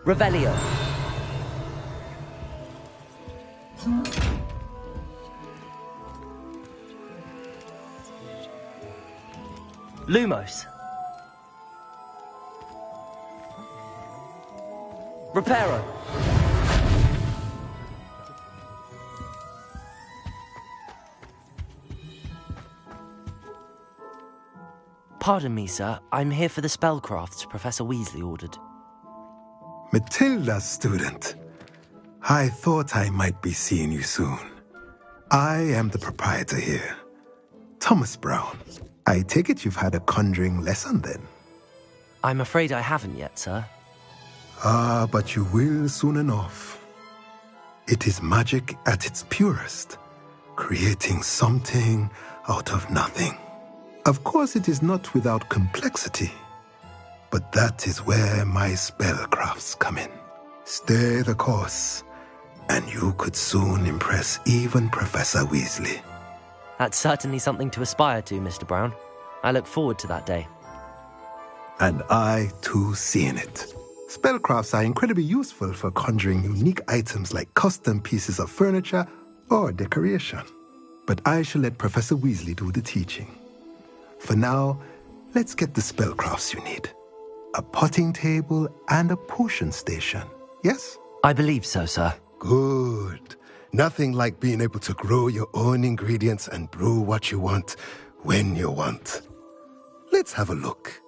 Speaker 2: Revelio. Lumos. Reparo. Pardon me, sir. I'm here for the spellcrafts Professor Weasley ordered.
Speaker 11: Matilda's student. I thought I might be seeing you soon. I am the proprietor here, Thomas Brown. I take it you've had a conjuring lesson then?
Speaker 2: I'm afraid I haven't yet, sir.
Speaker 11: Ah, but you will soon enough. It is magic at its purest, creating something out of nothing. Of course, it is not without complexity, but that is where my spellcrafts come in. Stay the course, and you could soon impress even Professor Weasley.
Speaker 2: That's certainly something to aspire to, Mr. Brown. I look forward to that day.
Speaker 11: And I, too, seeing it. Spellcrafts are incredibly useful for conjuring unique items like custom pieces of furniture or decoration. But I shall let Professor Weasley do the teaching. For now, let's get the spellcrafts you need. A potting table and a potion station, yes?
Speaker 2: I believe so, sir.
Speaker 11: Good. Nothing like being able to grow your own ingredients and brew what you want, when you want. Let's have a look.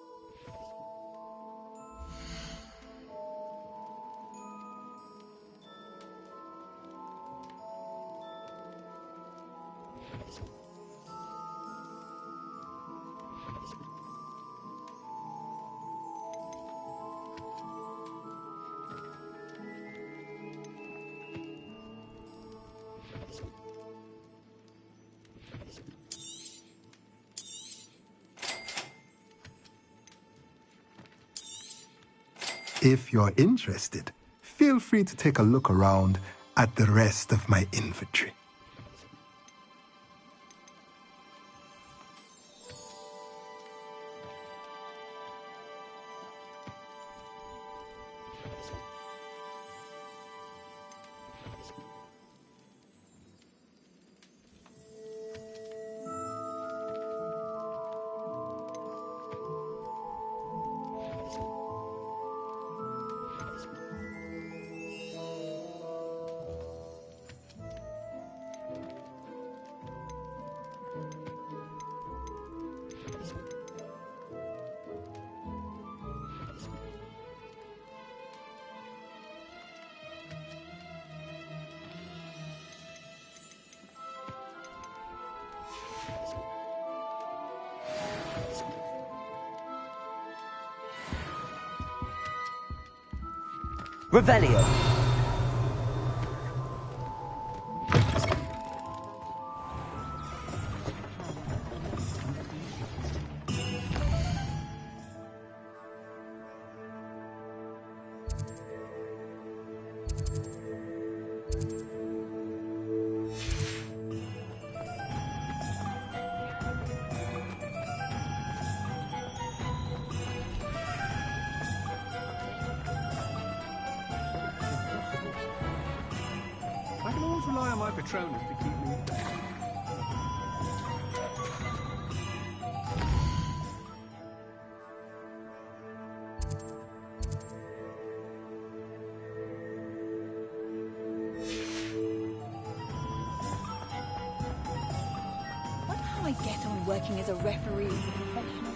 Speaker 11: If you're interested, feel free to take a look around at the rest of my inventory.
Speaker 2: Revelio.
Speaker 12: I can always rely on my Patronus to keep me...
Speaker 13: Wonder how I get on working as a referee with a professional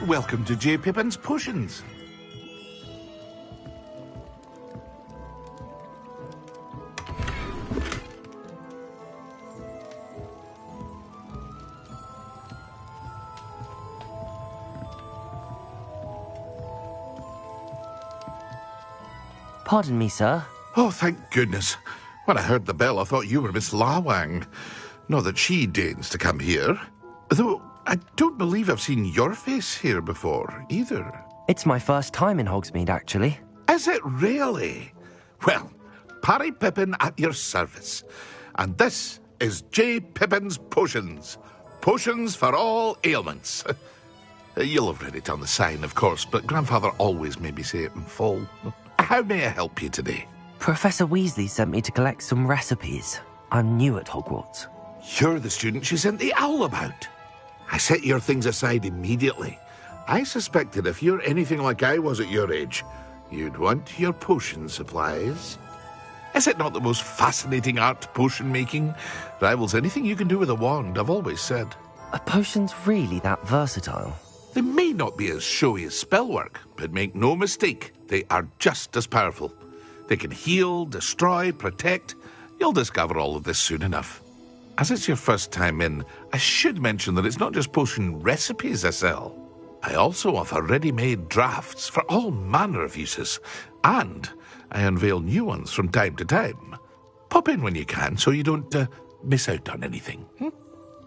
Speaker 5: Welcome to J. Pippin's Potions.
Speaker 2: Pardon me, sir.
Speaker 5: Oh, thank goodness. When I heard the bell, I thought you were Miss Lawang. Not that she deigns to come here. Though I don't believe I've seen your face here before, either.
Speaker 2: It's my first time in Hogsmeade, actually.
Speaker 5: Is it really? Well, Parry Pippin at your service. And this is J. Pippin's Potions. Potions for all ailments. You'll have read it on the sign, of course, but Grandfather always made me say it in full. How may I help you today?
Speaker 2: Professor Weasley sent me to collect some recipes. I'm new at Hogwarts.
Speaker 5: You're the student she sent the owl about. I set your things aside immediately. I suspected if you're anything like I was at your age, you'd want your potion supplies. Is it not the most fascinating art, potion making? Rivals anything you can do with a wand, I've always said.
Speaker 2: Are potions really that versatile?
Speaker 5: They may not be as showy as spellwork, but make no mistake, they are just as powerful. They can heal, destroy, protect. You'll discover all of this soon enough. As it's your first time in, I should mention that it's not just potion recipes I sell. I also offer ready-made drafts for all manner of uses, and I unveil new ones from time to time. Pop in when you can so you don't miss out on anything.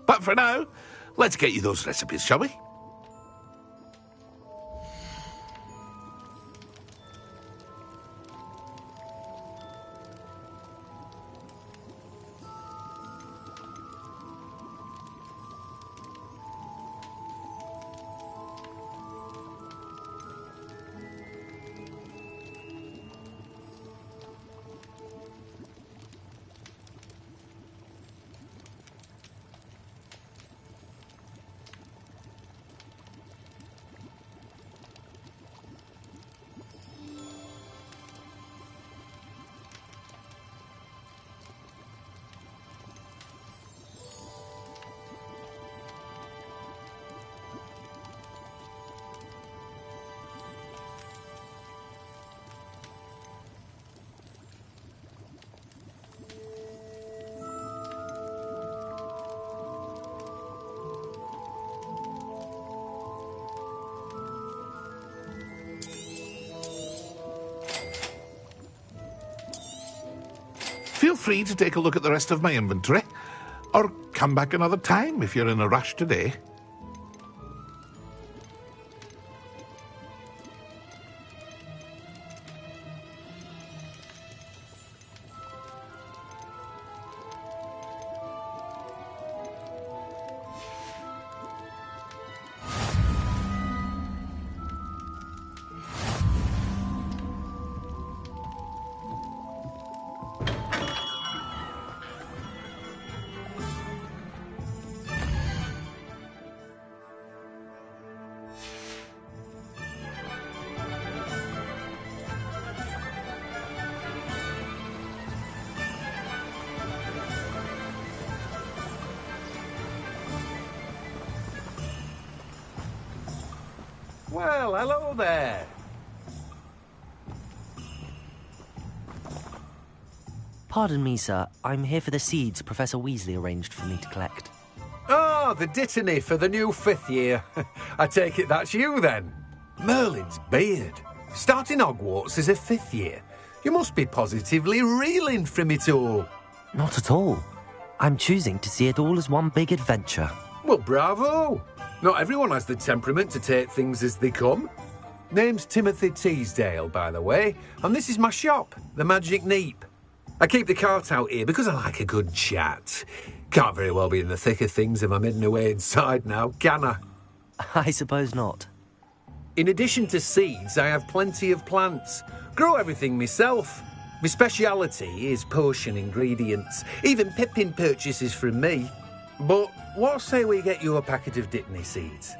Speaker 5: But for now, let's get you those recipes, shall we? Feel free to take a look at the rest of my inventory, or come back another time if you're in a rush today.
Speaker 1: Well, hello there.
Speaker 2: Pardon me, sir. I'm here for the seeds Professor Weasley arranged for me to collect.
Speaker 1: Oh, the dittany for the new 5th year. I take it that's you, then. Merlin's beard. Starting Hogwarts as a 5th year. You must be positively reeling from it all.
Speaker 2: Not at all. I'm choosing to see it all as one big adventure.
Speaker 1: Well, bravo. Not everyone has the temperament to take things as they come. Name's Timothy Teasdale, by the way, and this is my shop, the Magic Neep. I keep the cart out here because I like a good chat. Can't very well be in the thick of things if I'm hidden away inside now, can I?
Speaker 2: I suppose not.
Speaker 1: In addition to seeds, I have plenty of plants. Grow everything myself. My speciality is potion ingredients. Even Pippin purchases from me. But what say we get you a packet of Dittany seeds?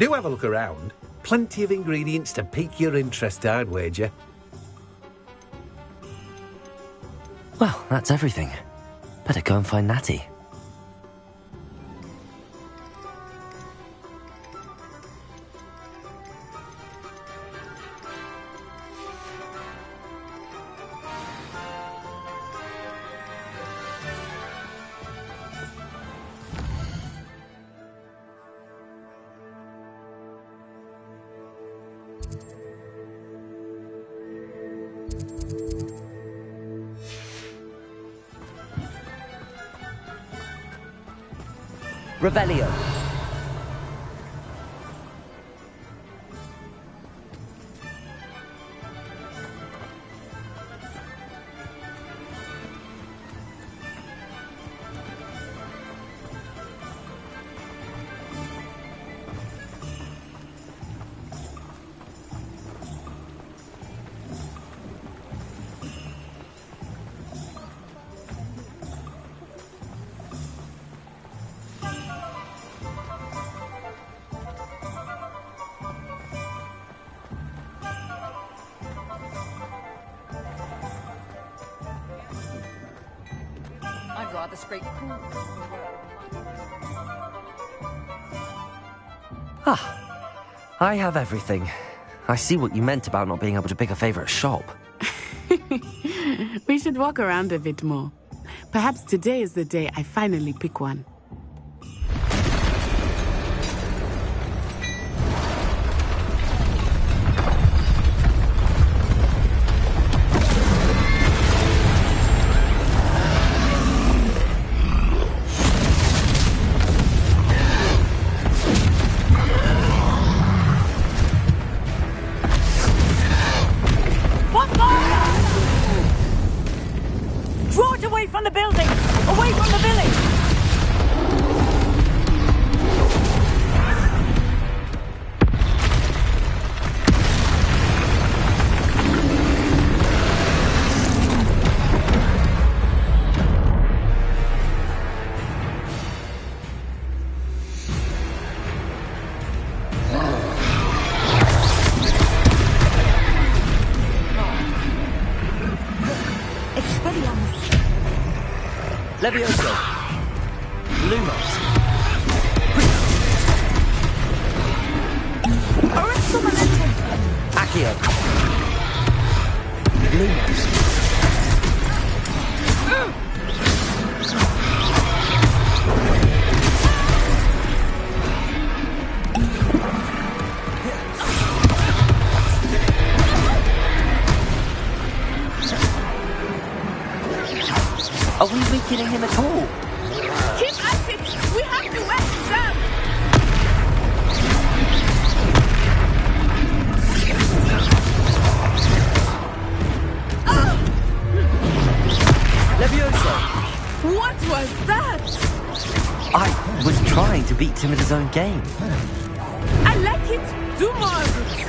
Speaker 14: Do have a look around. Plenty of ingredients to pique your interest, I'd wager.
Speaker 2: Well, that's everything. Better go and find Natty. Revelio.
Speaker 4: I'd rather scrape cool.
Speaker 2: I have everything. I see what you meant about not being able to pick a favourite shop.
Speaker 8: We should walk around a bit more. Perhaps today is the day I finally pick one.
Speaker 4: Draw it away from the building! Away from the village!
Speaker 2: Levioso. Lumos. Accio. Lumos. Are we weakening him at all?
Speaker 8: Keep at it! We have to wear him down!
Speaker 2: Levioso!
Speaker 8: What was that?
Speaker 2: I was trying to beat him at his own game.
Speaker 8: I like it. Do more of it.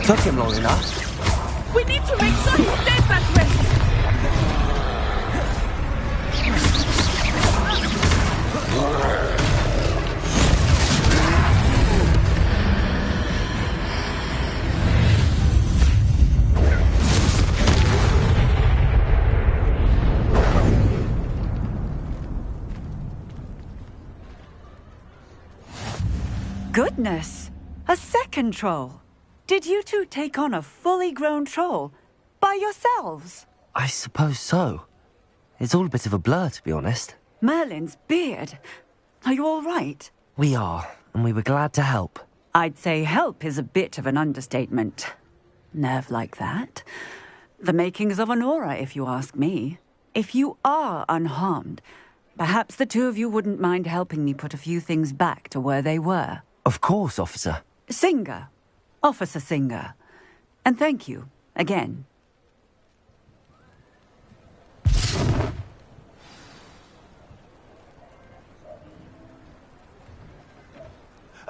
Speaker 2: Took him long enough.
Speaker 8: We need to make sure he stays that way.
Speaker 4: Goodness! A second troll! Did you two take on a fully grown troll by yourselves?
Speaker 2: I suppose so. It's all a bit of a blur, to be honest.
Speaker 4: Merlin's beard. Are you all right?
Speaker 2: We are, and we were glad to help.
Speaker 15: I'd say help is a bit of an understatement. Nerve like that. The makings of an aura, if you ask me. If you are unharmed, perhaps the two of you wouldn't mind helping me put a few things back to where they were.
Speaker 2: Of course, officer.
Speaker 15: Singer. Officer Singer. And thank you, again.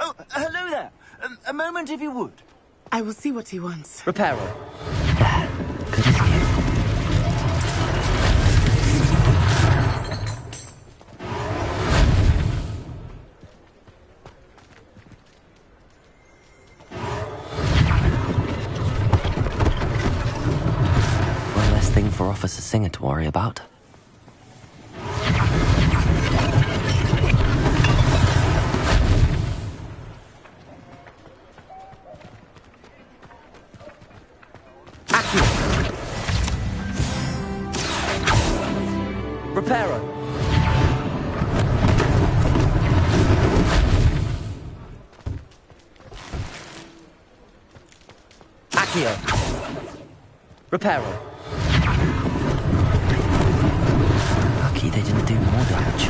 Speaker 10: Oh, hello there. A moment, if you would.
Speaker 8: I will see what he wants.
Speaker 2: Reparo. Good as One less thing for Officer Singer to worry about. Reparo. Accio. Reparo. Lucky they didn't do more damage.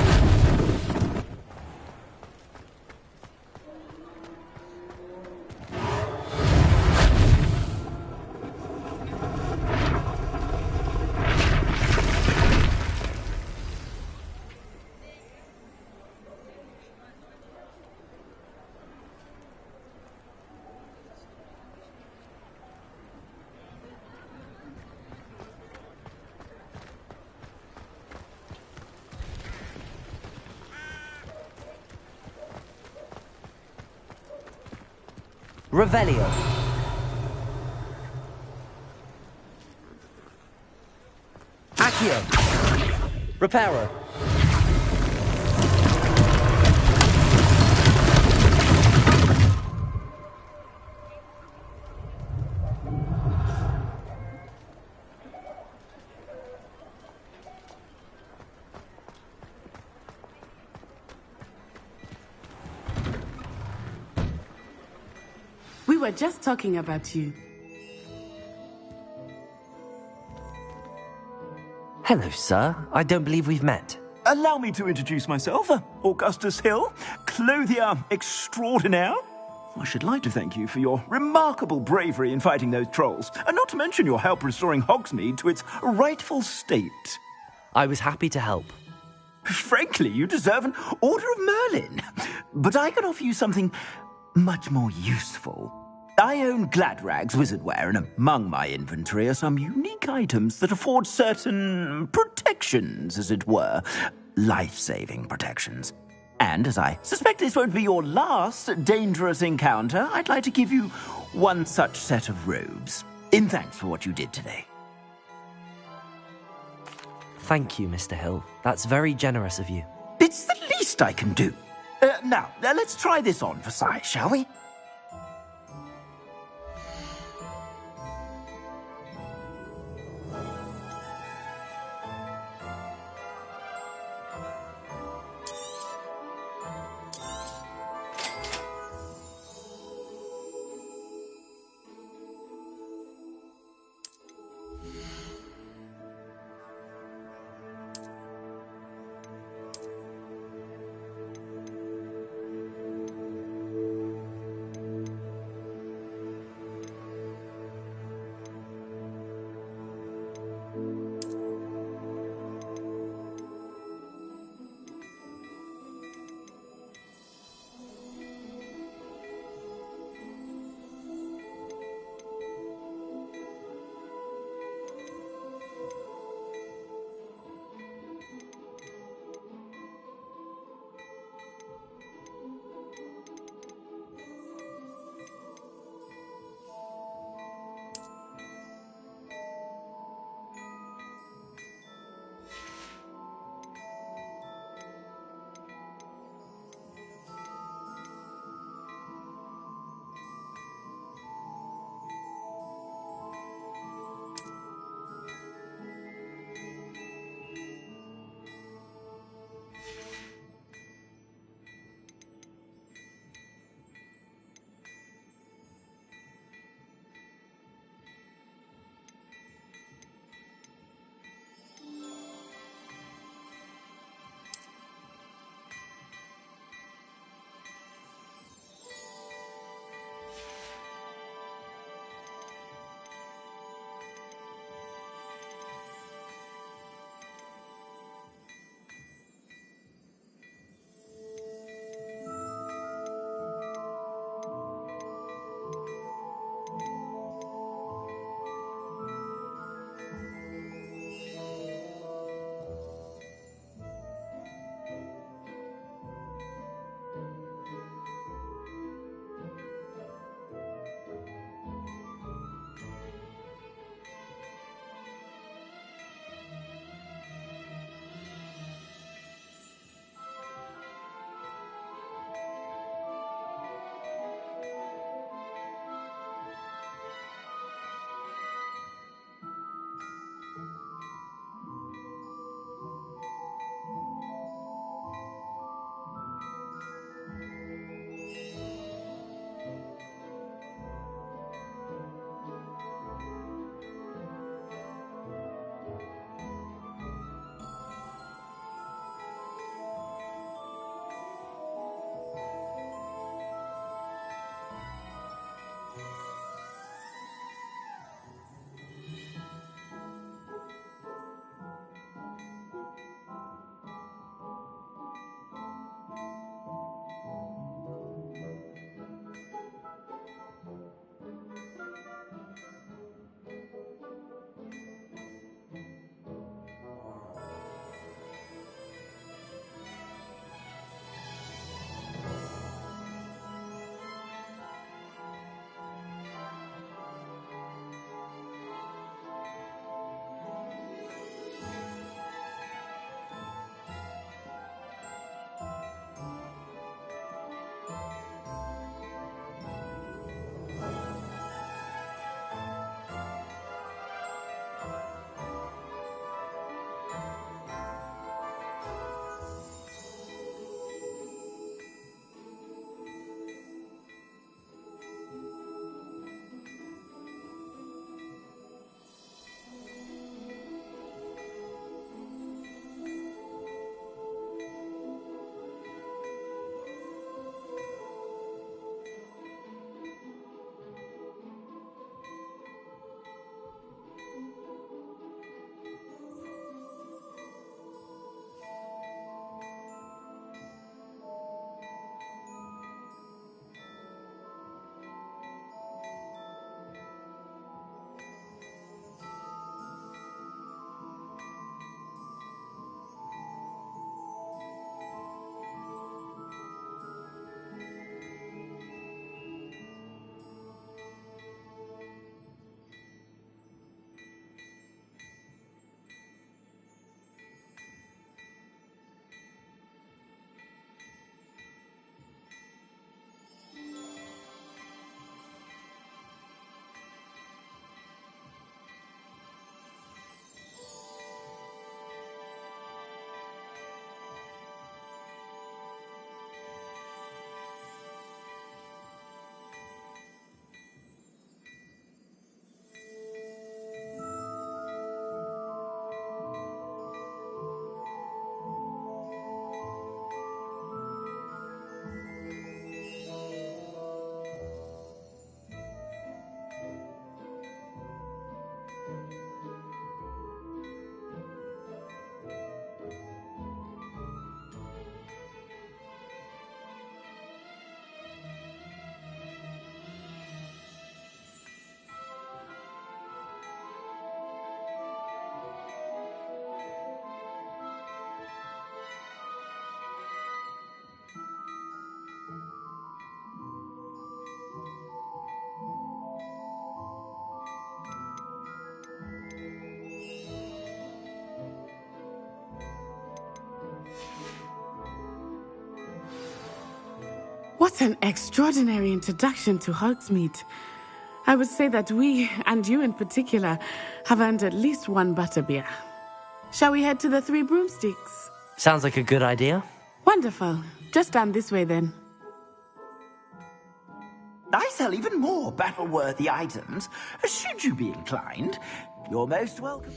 Speaker 2: Revelio. Accio. Reparo.
Speaker 8: We were just talking about you.
Speaker 2: Hello, sir. I don't believe we've met.
Speaker 10: Allow me to introduce myself. Augustus Hill, clothier extraordinaire. I should like to thank you for your remarkable bravery in fighting those trolls, and not to mention your help restoring Hogsmeade to its rightful state.
Speaker 2: I was happy to help.
Speaker 10: Frankly, you deserve an Order of Merlin. But I can offer you something much more useful. I own Gladrag's wizardware, and among my inventory are some unique items that afford certain protections, as it were. Life-saving protections. And as I suspect this won't be your last dangerous encounter, I'd like to give you one such set of robes, in thanks for what you did today.
Speaker 2: Thank you, Mr. Hill. That's very generous of you.
Speaker 10: It's the least I can do. Now, let's try this on for size, shall we?
Speaker 8: What an extraordinary introduction to Hogsmeade. I would say that we, and you in particular, have earned at least one butterbeer. Shall we head to the Three Broomsticks?
Speaker 2: Sounds like a good idea.
Speaker 8: Wonderful. Just down this way then.
Speaker 10: I sell even more battle-worthy items. Should you be inclined, you're most welcome.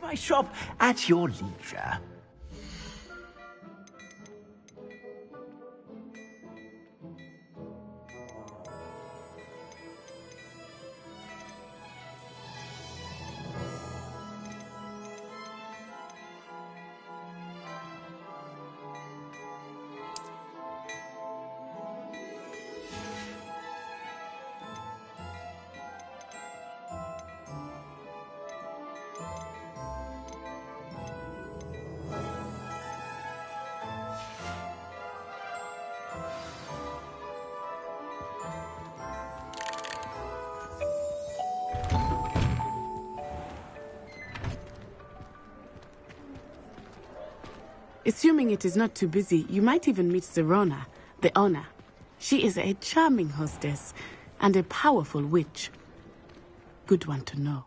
Speaker 10: My shop at your leisure.
Speaker 8: Assuming it is not too busy, you might even meet Serona, the owner. She is a charming hostess and a powerful witch. Good one to know.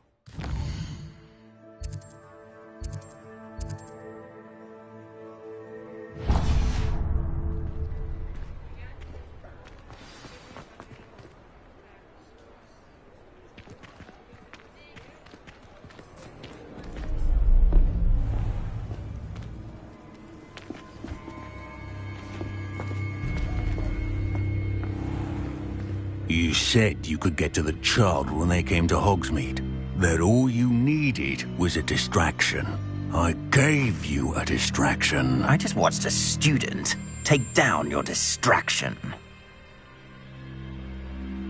Speaker 16: You said you could get to the child when they came to Hogsmeade. That all you needed was a distraction. I gave you a distraction.
Speaker 10: I just watched a student take down your distraction.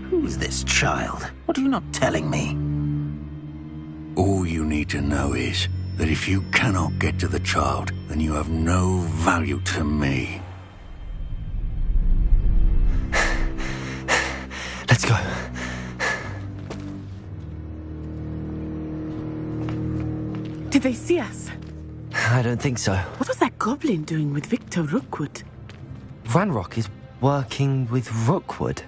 Speaker 10: Who's this child? What are you not telling me?
Speaker 16: All you need to know is that if you cannot get to the child, then you have no value to me.
Speaker 2: Let's go.
Speaker 8: Did they see us?
Speaker 2: I don't think so.
Speaker 8: What was that goblin doing with Victor Rookwood?
Speaker 2: Ranrock is working with Rookwood.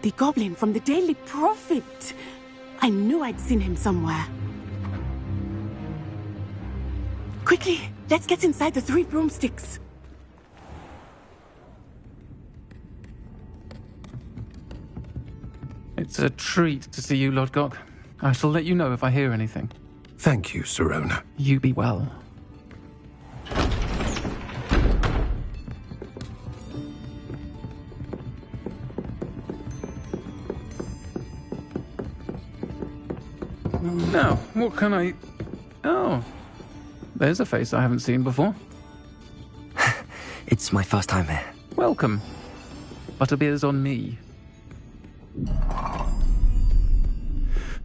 Speaker 8: The goblin from the Daily Prophet. I knew I'd seen him somewhere. Quickly, let's get inside the Three Broomsticks.
Speaker 12: It's a treat to see you, Lovegood. I shall let you know if I hear anything.
Speaker 11: Thank you, Serona.
Speaker 12: You be well. Now, what can I... Oh, there's a face I haven't seen before.
Speaker 2: It's my first time here.
Speaker 12: Welcome. Butterbeer's on me.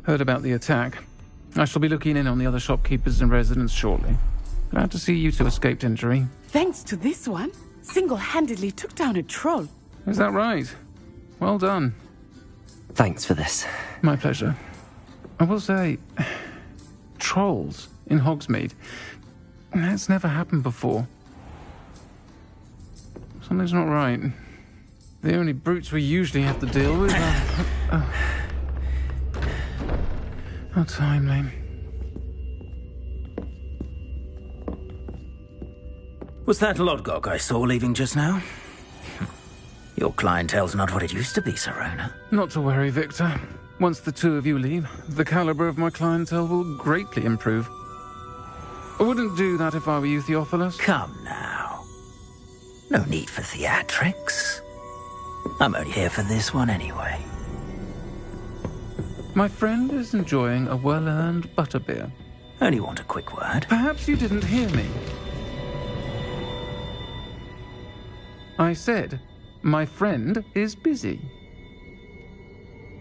Speaker 12: Heard about the attack. I shall be looking in on the other shopkeepers and residents shortly. Glad to see you two escaped injury.
Speaker 8: Thanks to this one, single-handedly took down a troll.
Speaker 12: Is that right? Well done.
Speaker 2: Thanks for this.
Speaker 12: My pleasure. I will say, trolls in Hogsmeade. That's never happened before. Something's not right. The only brutes we usually have to deal with are... How timely.
Speaker 10: Was that Lovegood I saw leaving just now? Your clientele's not what it used to be, Serona.
Speaker 12: Not to worry, Victor. Once the two of you leave, the caliber of my clientele will greatly improve. I wouldn't do that if I were you, Theophilus.
Speaker 10: Come now. No need for theatrics. I'm only here for this one anyway.
Speaker 12: My friend is enjoying a well-earned butterbeer.
Speaker 10: Only want a quick word.
Speaker 12: Perhaps you didn't hear me. I said, my friend is busy.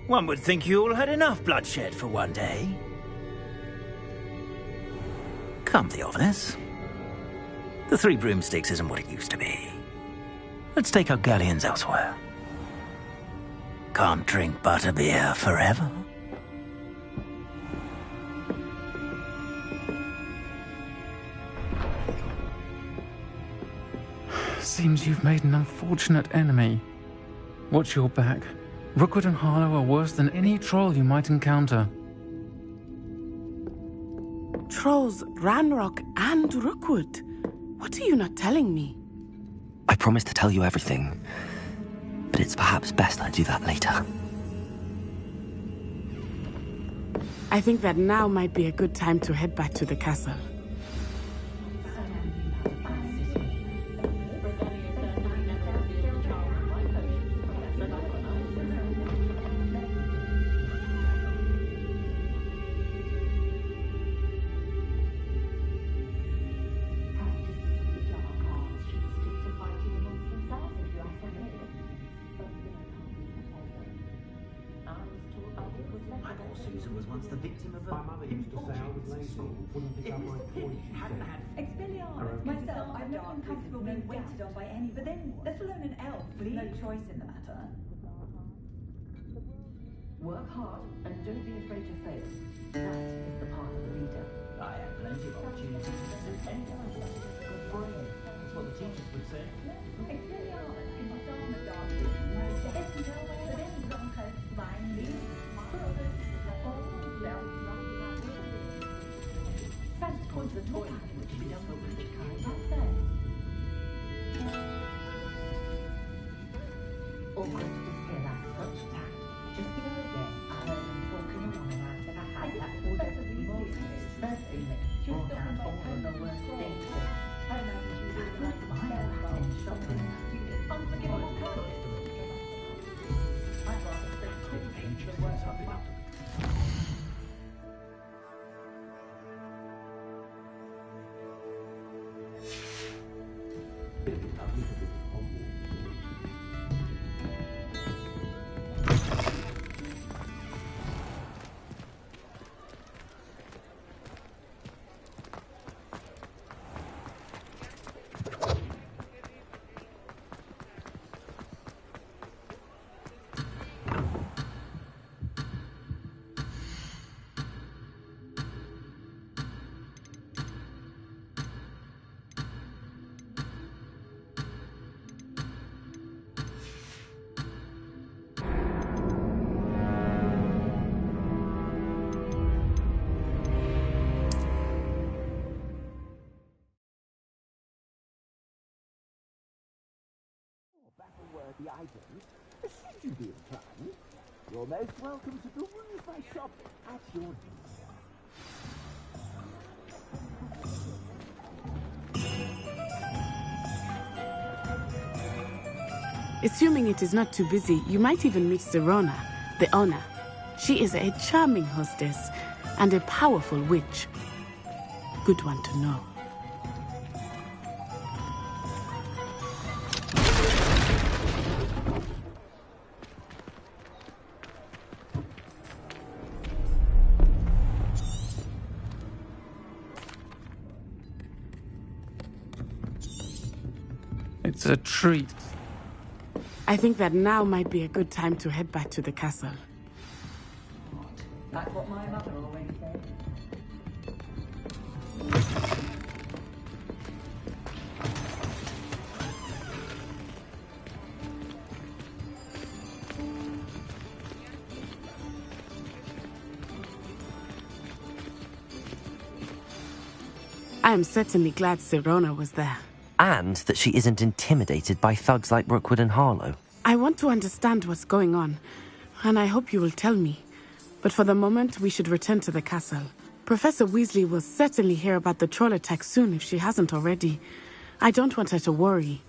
Speaker 10: One would think you all had enough bloodshed for one day. Come, Theophilus. The Three Broomsticks isn't what it used to be. Let's take our galleons elsewhere. Can't drink butterbeer forever.
Speaker 12: Seems you've made an unfortunate enemy. Watch your back. Rookwood and Harlow are worse than any troll you might encounter.
Speaker 8: Trolls, Ranrock, and Rookwood. What are you not telling me?
Speaker 2: I promised to tell you everything, but it's perhaps best I do that later.
Speaker 8: I think that now might be a good time to head back to the castle.
Speaker 17: Work hard and don't be afraid to fail. That is the part of the leader. I have plenty of opportunities to visit any time. Good brain. That's what the teachers would say. Fast towards the toilet, which is the rich kind right there. Awkward to just hear that such tact. Just below again, I heard him talking along after the high that order most certainly brought out all of the worst things. I imagine you would like my in shopping. Unforgivable courage. I'd rather spend 2 pages the work of my
Speaker 18: the items, should you be inclined, you're most welcome to peruse my shop at your leisure.
Speaker 8: Assuming it is not too busy, you might even meet Serona, the owner. She is a charming hostess and a powerful witch. Good one to know.
Speaker 12: It's a treat.
Speaker 8: I think that now might be a good time to head back to the castle.
Speaker 17: That's what my mother always said.
Speaker 8: I am certainly glad Serona was there.
Speaker 2: And that she isn't intimidated by thugs like Rookwood and Harlow.
Speaker 8: I want to understand what's going on, and I hope you will tell me. But for the moment, we should return to the castle. Professor Weasley will certainly hear about the troll attack soon if she hasn't already. I don't want her to worry.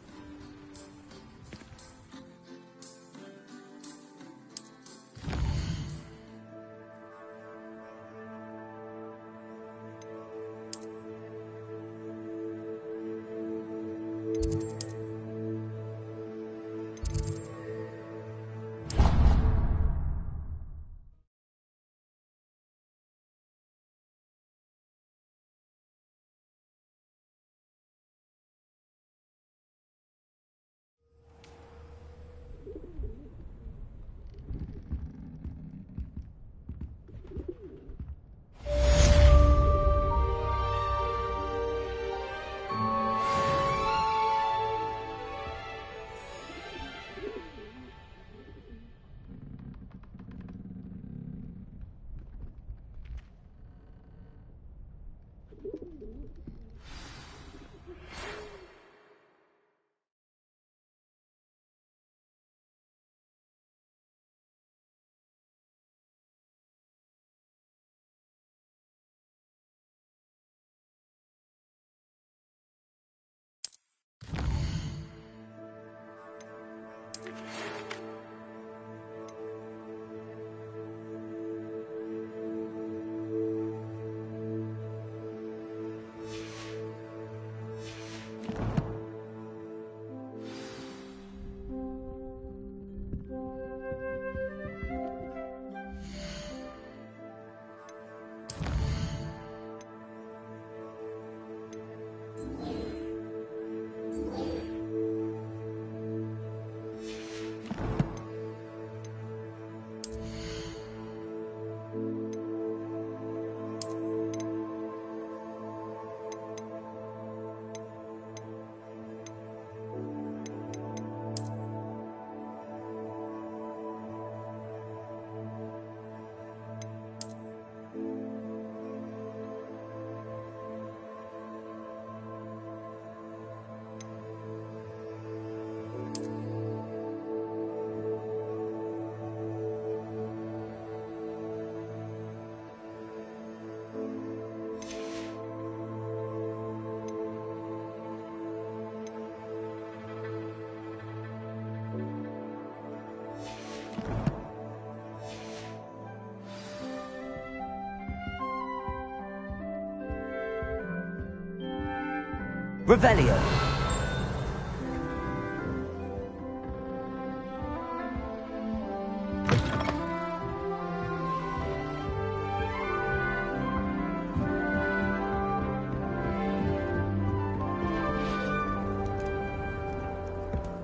Speaker 2: Revelio.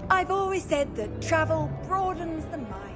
Speaker 13: I've always said that travel broadens the mind.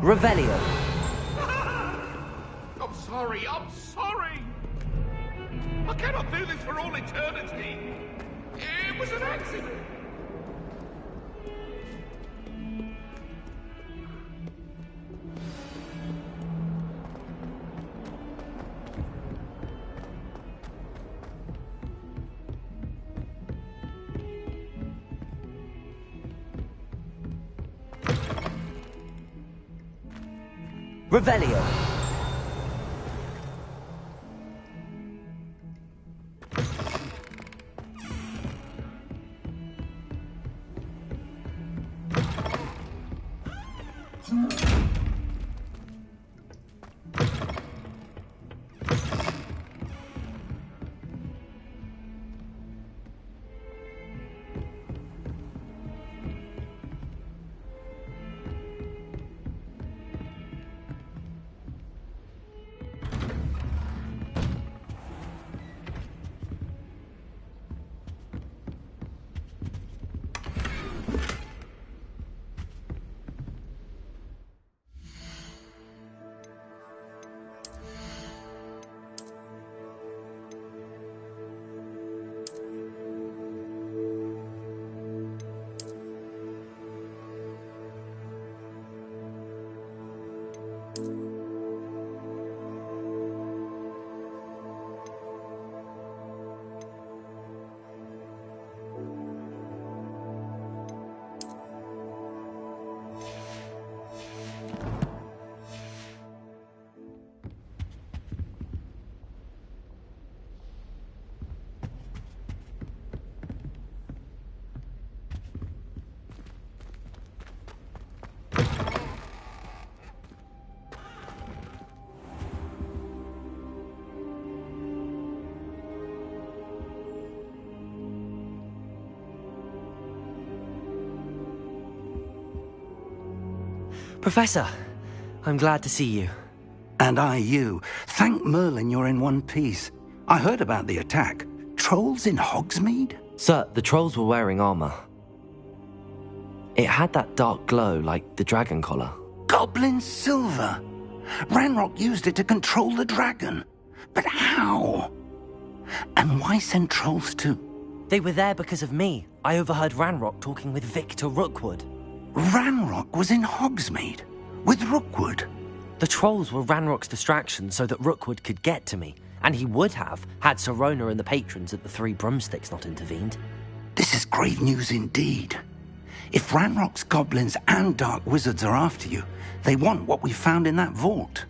Speaker 2: Revelio.
Speaker 5: I'm sorry, I'm sorry. I cannot do this for all eternity. It was an accident.
Speaker 2: Revelio. Professor, I'm glad to see you.
Speaker 16: And I you. Thank Merlin you're in one piece. I heard about the attack. Trolls in Hogsmeade?
Speaker 2: Sir, the trolls were wearing armor. It had that dark glow like the dragon collar.
Speaker 16: Goblin silver! Ranrock used it to control the dragon. But how? And why send trolls too?
Speaker 2: They were there because of me. I overheard Ranrock talking with Victor Rookwood.
Speaker 16: Ranrock was in Hogsmeade? With Rookwood?
Speaker 2: The trolls were Ranrock's distraction so that Rookwood could get to me. And he would have, had Sirona and the patrons at the Three Broomsticks not intervened.
Speaker 16: This is great news indeed. If Ranrock's goblins and dark wizards are after you, they want what we found in that vault.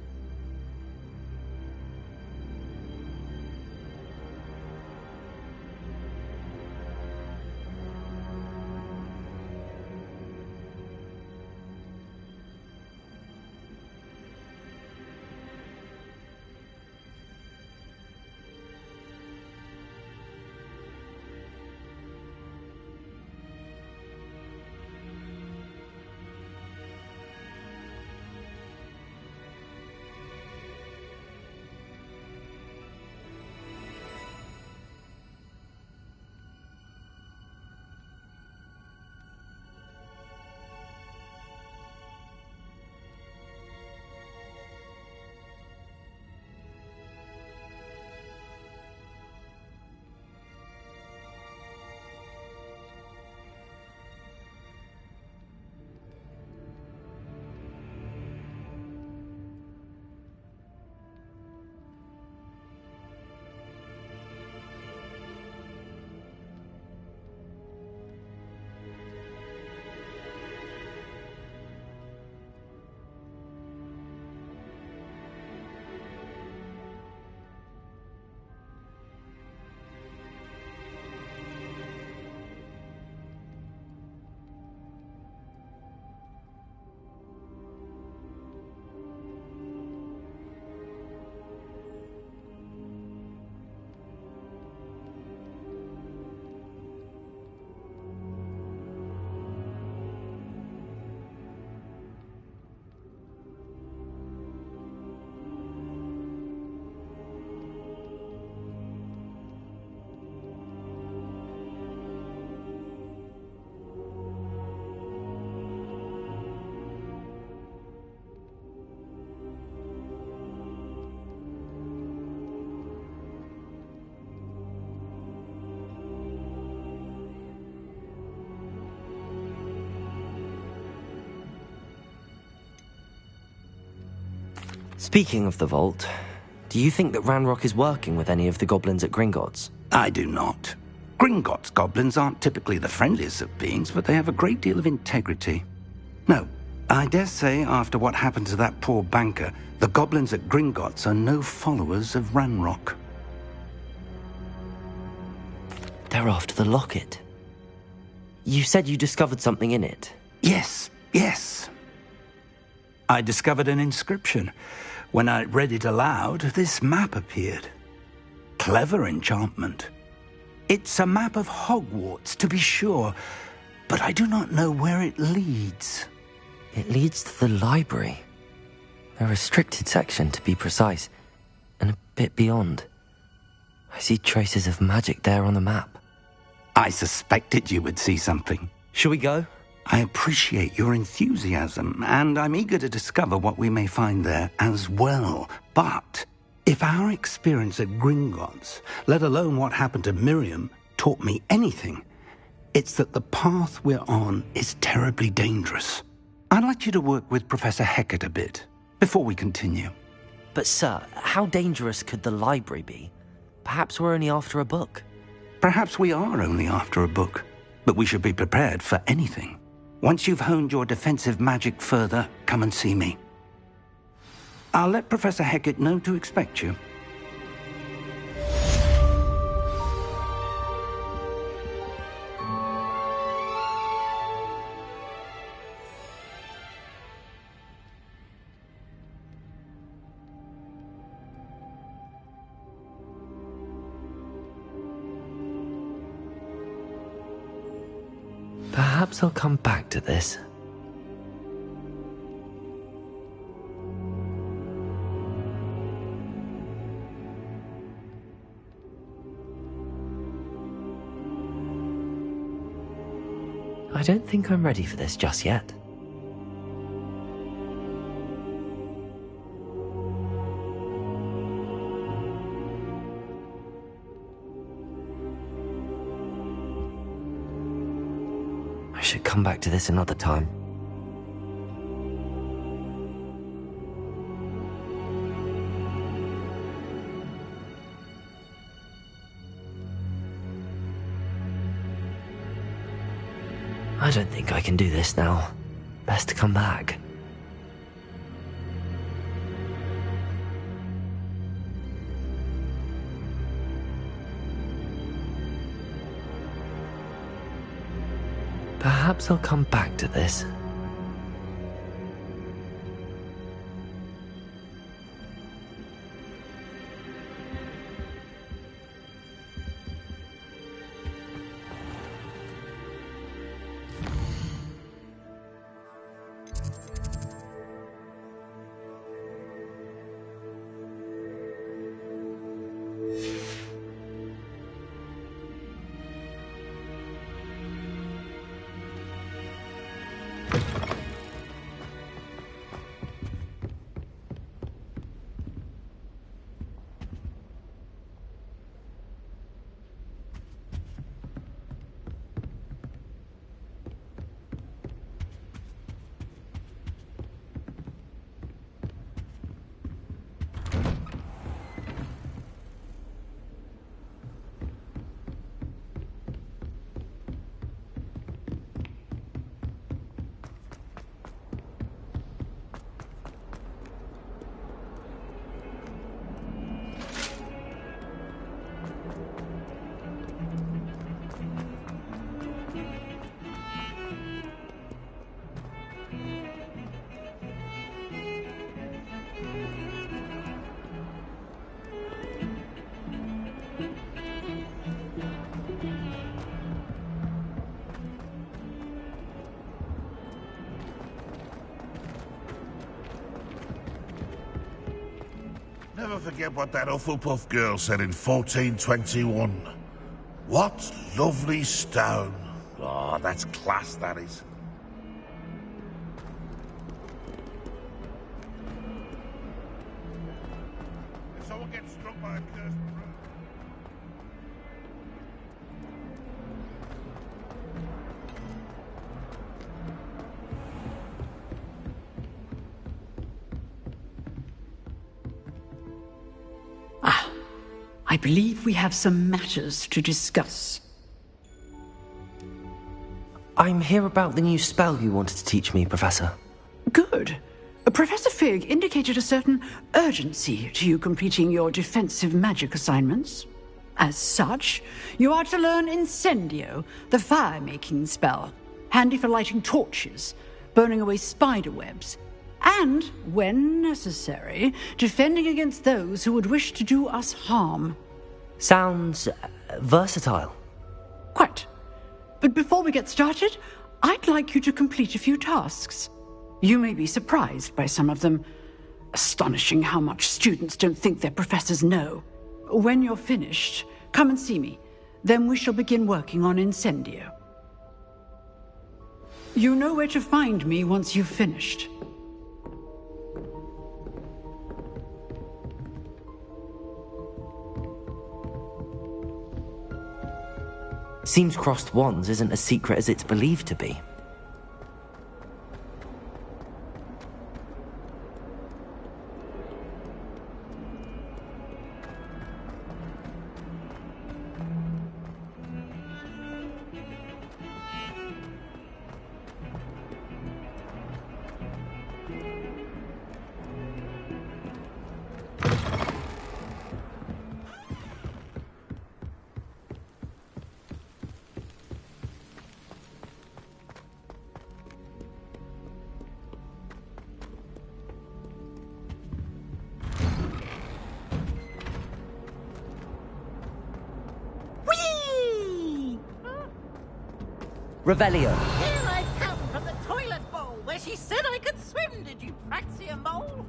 Speaker 2: Speaking of the vault, do you think that Ranrock is working with any of the goblins at Gringotts?
Speaker 10: I do not. Gringotts goblins aren't typically the friendliest of beings, but they have a great deal of integrity. No, I dare say after what happened to that poor banker, the goblins at Gringotts are no followers of Ranrock.
Speaker 2: They're after the locket. You said you discovered something in it.
Speaker 10: Yes. I discovered an inscription. When I read it aloud, this map appeared. Clever enchantment. It's a map of Hogwarts, to be sure, but I do not know where it leads.
Speaker 2: It leads to the library. A restricted section, to be precise, and a bit beyond. I see traces of magic there on the map.
Speaker 10: I suspected you would see something.
Speaker 2: Shall we go?
Speaker 10: I appreciate your enthusiasm, and I'm eager to discover what we may find there as well. But if our experience at Gringotts, let alone what happened to Miriam, taught me anything, it's that the path we're on is terribly dangerous. I'd like you to work with Professor Hecat a bit before we continue.
Speaker 2: But sir, how dangerous could the library be? Perhaps we're only after a book.
Speaker 10: Perhaps we are only after a book, but we should be prepared for anything. Once you've honed your defensive magic further, come and see me. I'll let Professor Hecat know to expect you.
Speaker 2: Perhaps I'll come back to this. I don't think I'm ready for this just yet. I should come back to this another time. I don't think I can do this now. Best to come back. Perhaps I'll come back to this.
Speaker 5: Never forget what that Hufflepuff girl said in 1421. What lovely stone. Oh, that's class, that is. If someone gets struck by a cursed bird...
Speaker 19: I believe we have some matters to discuss.
Speaker 2: I'm here about the new spell you wanted to teach me, Professor.
Speaker 19: Good. Professor Fig indicated a certain urgency to you completing your defensive magic assignments. As such, you are to learn Incendio, the fire-making spell, handy for lighting torches, burning away spider webs, and, when necessary, defending against those who would wish to do us harm.
Speaker 2: Sounds versatile.
Speaker 19: Quite. But before we get started, I'd like you to complete a few tasks. You may be surprised by some of them. Astonishing how much students don't think their professors know. When you're finished, come and see me. Then we shall begin working on Incendio. You know where to find me once you've finished.
Speaker 2: Seems crossed wands isn't as secret as it's believed to be. Revelio.
Speaker 9: Here I come from the toilet bowl where she said I could swim, did you praxia mole?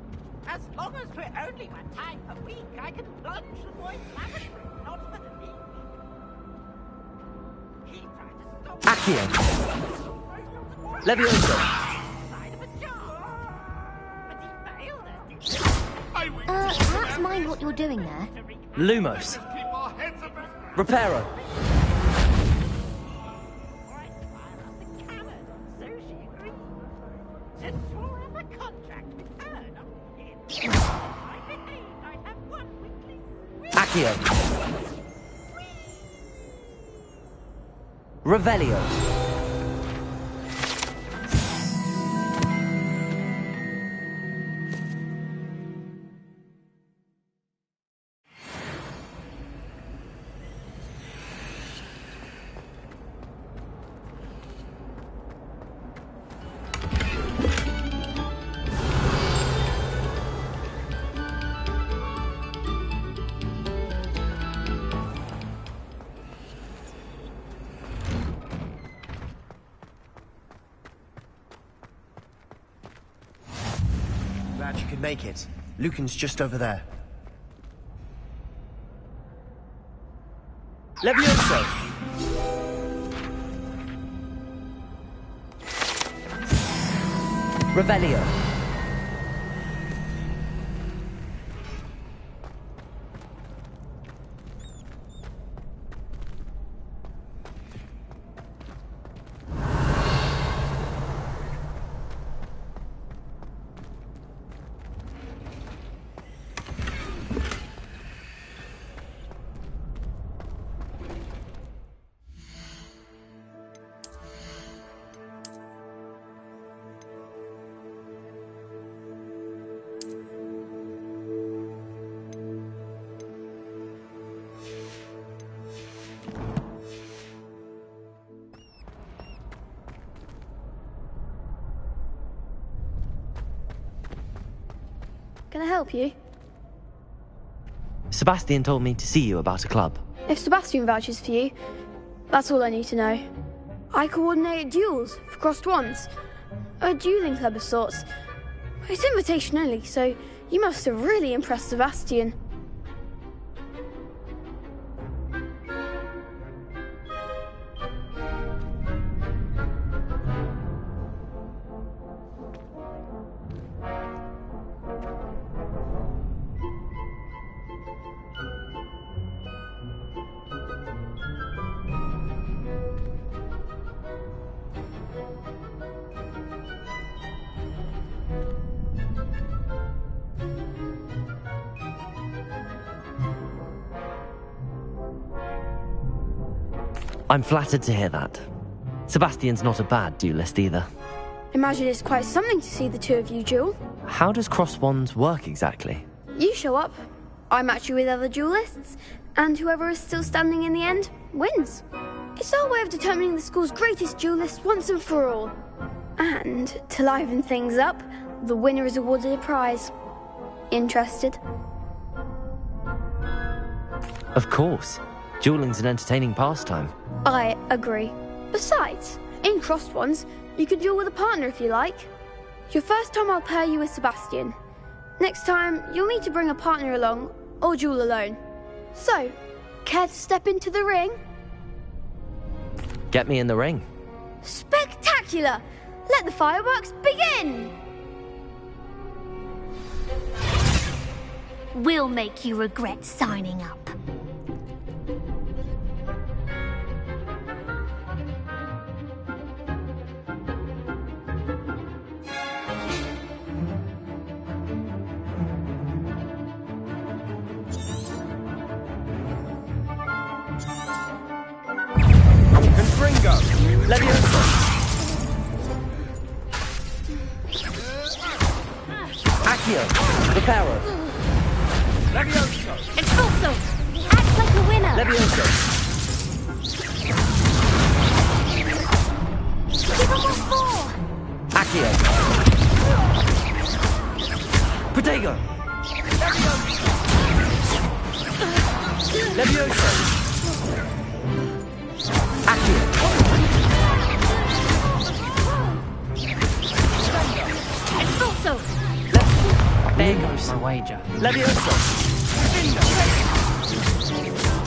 Speaker 9: As long as we're only 1 time a week, I can plunge the boy's lavatory, not for the beach. He tried to stop
Speaker 2: Accio. Levioso.
Speaker 3: Perhaps mind what you're doing there?
Speaker 2: Lumos. Reparo. Accio. Revelio.
Speaker 20: Glad you could make it. Lucan's just over there. Levioso!
Speaker 2: Revelio.
Speaker 21: Can I help you?
Speaker 2: Sebastian told me to see you about a club.
Speaker 21: If Sebastian vouches for you, that's all I need to know. I coordinate duels for crossed wands. A dueling club of sorts. It's invitation only, so you must have really impressed Sebastian.
Speaker 2: I'm flattered to hear that. Sebastian's not a bad duelist either.
Speaker 21: Imagine it's quite something to see the two of you duel.
Speaker 2: How does cross wands work exactly?
Speaker 21: You show up, I match you with other duelists, and whoever is still standing in the end wins. It's our way of determining the school's greatest duelist once and for all. And to liven things up, the winner is awarded a prize. Interested?
Speaker 2: Of course. Dueling's an entertaining pastime.
Speaker 21: I agree. Besides, in crossed ones, you can duel with a partner if you like. Your first time I'll pair you with Sebastian. Next time, you'll need to bring a partner along, or duel alone. So, care to step into the ring?
Speaker 2: Get me in the ring.
Speaker 21: Spectacular! Let the fireworks begin!
Speaker 3: We'll make you regret signing up.
Speaker 20: Confringo! Levioso!
Speaker 2: Accio! Reparo!
Speaker 20: Levioso!
Speaker 3: Expulso! Act like a winner!
Speaker 2: Levioso!
Speaker 3: Give him what for!
Speaker 2: Accio! Protego! Levioso! Accio!
Speaker 3: Expulso!
Speaker 2: There goes my wager. Levioso!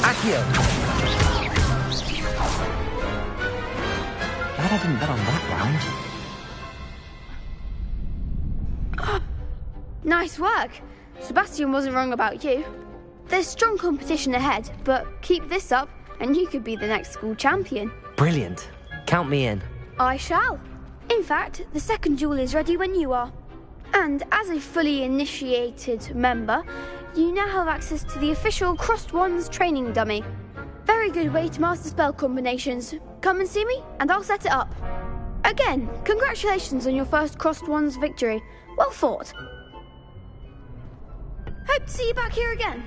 Speaker 2: Accio! Glad I didn't bet on that round.
Speaker 21: Nice work. Sebastian wasn't wrong about you. There's strong competition ahead, but keep this up and you could be the next school champion.
Speaker 2: Brilliant. Count me in.
Speaker 21: I shall. In fact, the second duel is ready when you are. And as a fully initiated member, you now have access to the official Crossed Wands training dummy. Very good way to master spell combinations. Come and see me, and I'll set it up. Again, congratulations on your first Crossed Wands victory. Well fought. Hope to see you back here again.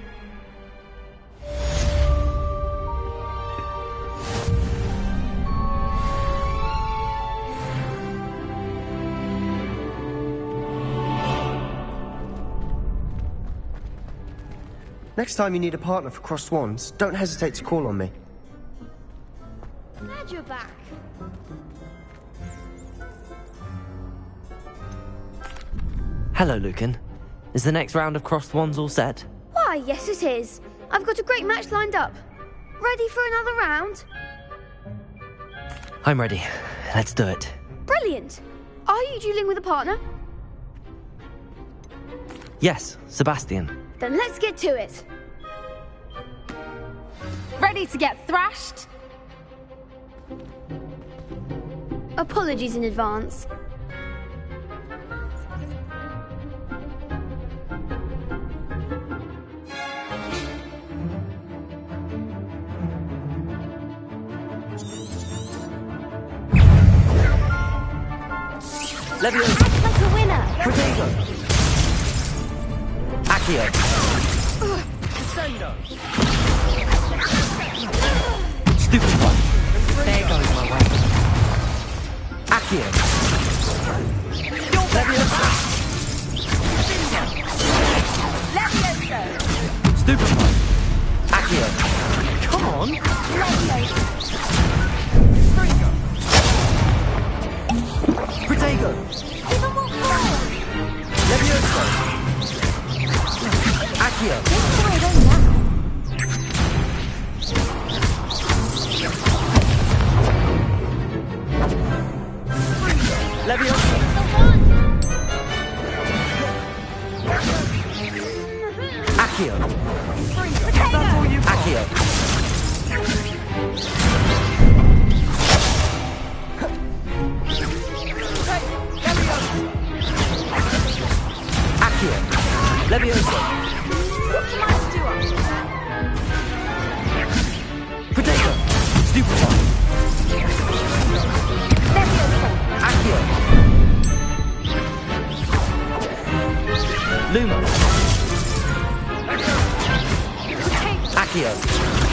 Speaker 20: Next time you need a partner for crossed wands, don't hesitate to call on me.
Speaker 21: Glad you're back.
Speaker 2: Hello, Lucan. Is the next round of crossed wands all set?
Speaker 21: Why, yes it is. I've got a great match lined up. Ready for another round?
Speaker 2: I'm ready. Let's do it.
Speaker 21: Brilliant. Are you dueling with a partner?
Speaker 2: Yes, Sebastian.
Speaker 21: Then let's get to it.
Speaker 7: Ready to get thrashed?
Speaker 21: Apologies in advance.
Speaker 2: Levioso!
Speaker 3: Act like a winner!
Speaker 2: Protego! Accio!
Speaker 20: Descendo!
Speaker 2: Stupid one! There goes my way. Accio! Levioso!
Speaker 7: Levioso!
Speaker 2: Stupid one! Accio! Come on!
Speaker 7: Levioso!
Speaker 2: Protego!
Speaker 3: Give him what for!
Speaker 2: Levioso! Accio!
Speaker 3: Just throw it on now.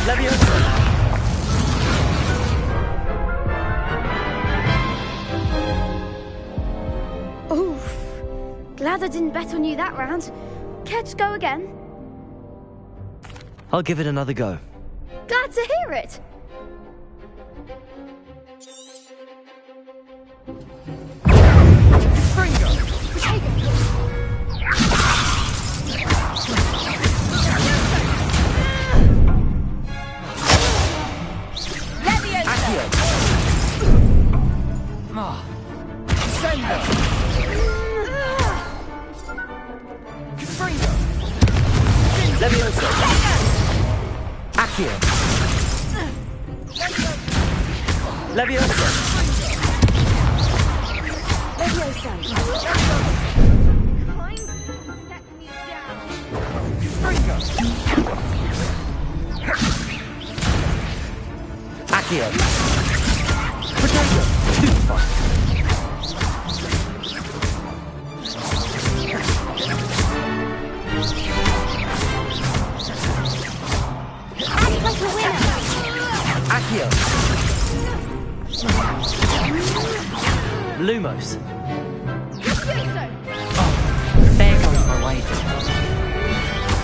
Speaker 2: Leviosa!
Speaker 21: Oof. Glad I didn't bet on you that round. Care to go again?
Speaker 2: I'll give it another go.
Speaker 21: Glad to hear it.
Speaker 2: Leviosa! Accio! Leviosa! Accio! Potato! Stupefy! Accio! Lumos! Oh, there goes my wager.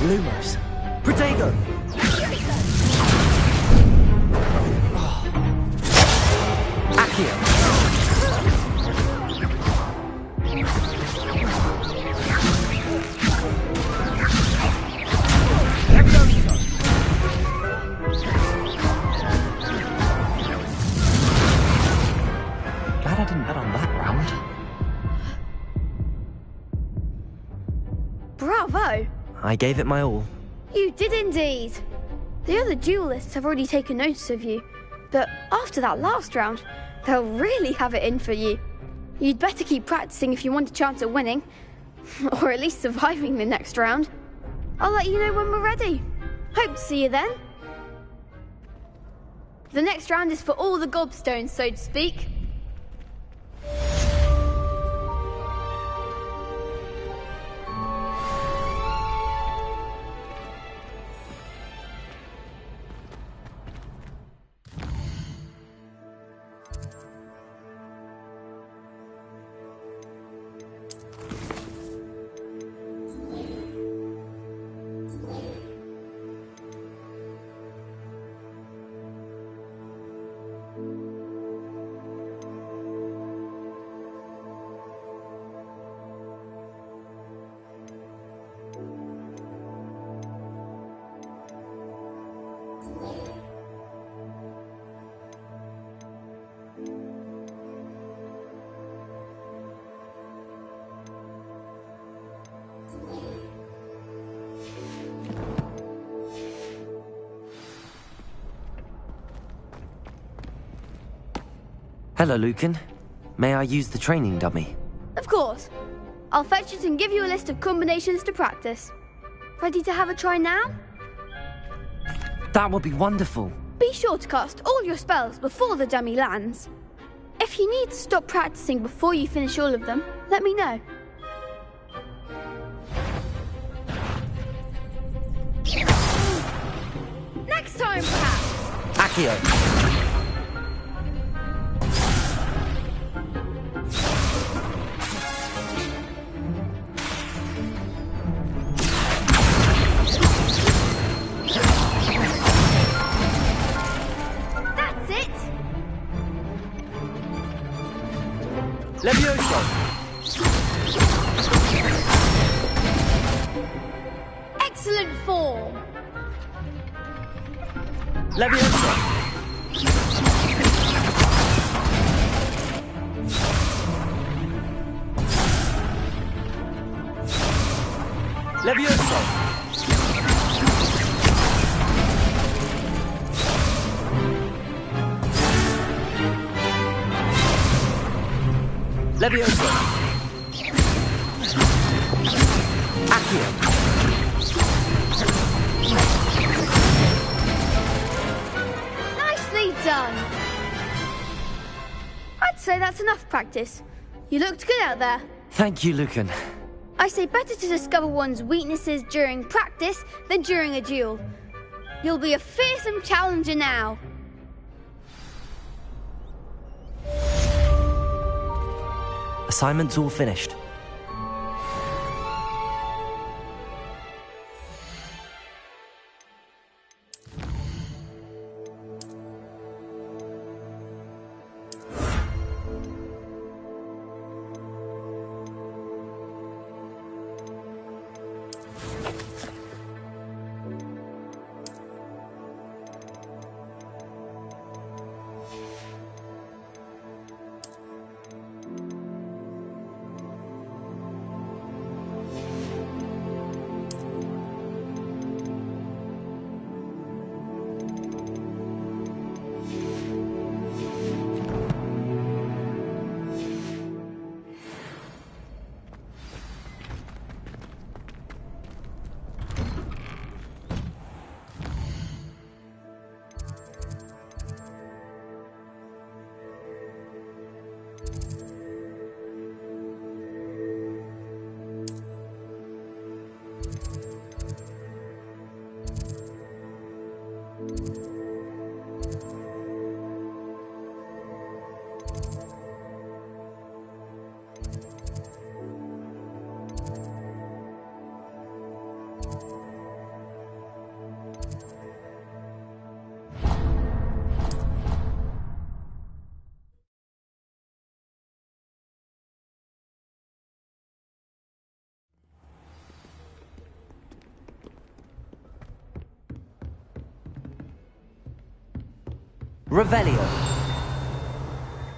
Speaker 2: Lumos! Protego! Oh. Accio! Glad I didn't bet on that round.
Speaker 21: Bravo!
Speaker 2: I gave it my all.
Speaker 21: You did indeed. The other duelists have already taken notice of you, but after that last round, they'll really have it in for you. You'd better keep practicing if you want a chance at winning, or at least surviving the next round. I'll let you know when we're ready. Hope to see you then. The next round is for all the gobstones, so to speak.
Speaker 2: Hello, Lucan. May I use the training dummy?
Speaker 21: Of course. I'll fetch it and give you a list of combinations to practice. Ready to have a try now?
Speaker 2: That would be wonderful.
Speaker 21: Be sure to cast all your spells before the dummy lands. If you need to stop practicing before you finish all of them, let me know. Next time, perhaps!
Speaker 2: Accio!
Speaker 21: That's it!
Speaker 2: Leviosa!
Speaker 21: Excellent form!
Speaker 2: Leviosa! Leviosa! Leviosa! Accio!
Speaker 21: Nicely done! I'd say that's enough practice. You looked good out there.
Speaker 2: Thank you, Lucan.
Speaker 21: I say better to discover one's weaknesses during practice than during a duel. You'll be a fearsome challenger now.
Speaker 2: Assignment's all finished. Revelio.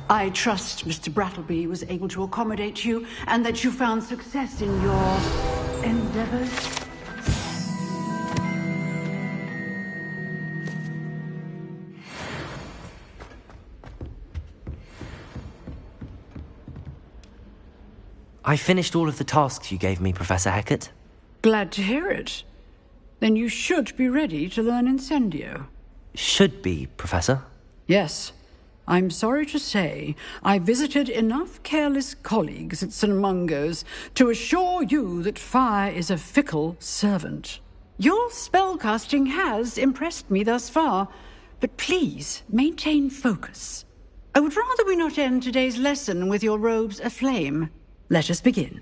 Speaker 19: I trust Mr. Brattleby was able to accommodate you and that you found success in your endeavors.
Speaker 2: I finished all of the tasks you gave me, Professor Hecat.
Speaker 19: Glad to hear it. Then you should be ready to learn Incendio.
Speaker 2: Should be, Professor.
Speaker 19: Yes. I'm sorry to say, I visited enough careless colleagues at St. Mungo's to assure you that fire is a fickle servant. Your spellcasting has impressed me thus far, but please maintain focus. I would rather we not end today's lesson with your robes aflame. Let us begin.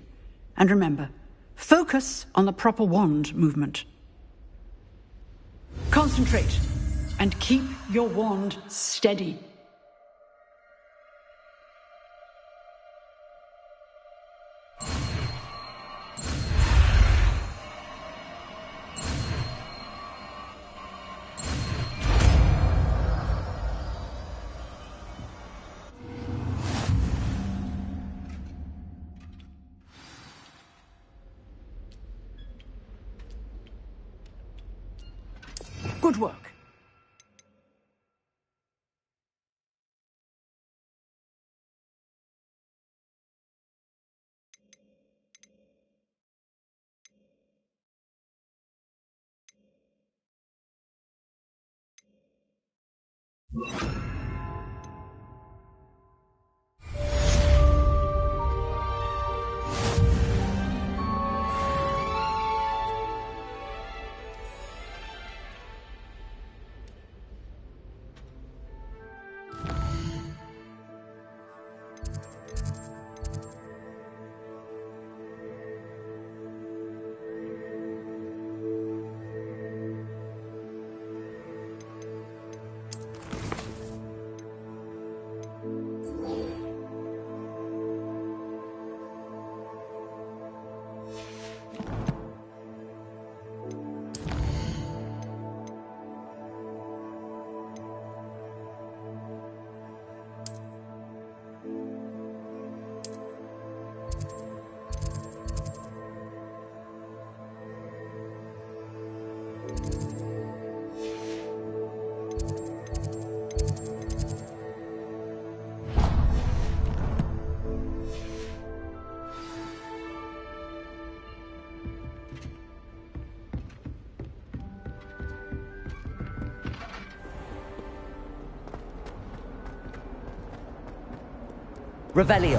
Speaker 19: And remember, focus on the proper wand movement. Concentrate, and keep your wand steady. Good work.
Speaker 2: Revelio.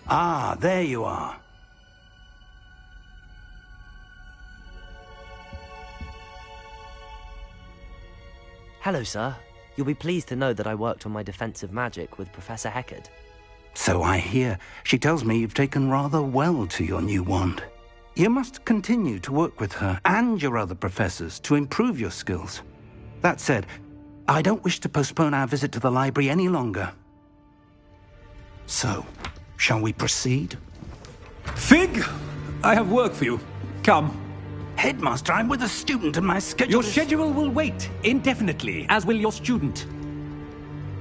Speaker 10: Ah, there you are.
Speaker 2: Hello, sir. You'll be pleased to know that I worked on my defensive magic with Professor Heckard.
Speaker 10: So I hear. She tells me you've taken rather well to your new wand. You must continue to work with her and your other professors to improve your skills. That said, I don't wish to postpone our visit to the library any longer. So, shall we proceed?
Speaker 6: Fig! I have work for you. Come.
Speaker 10: Headmaster, I'm with a student and my schedule
Speaker 6: Your schedule will wait indefinitely, as will your student.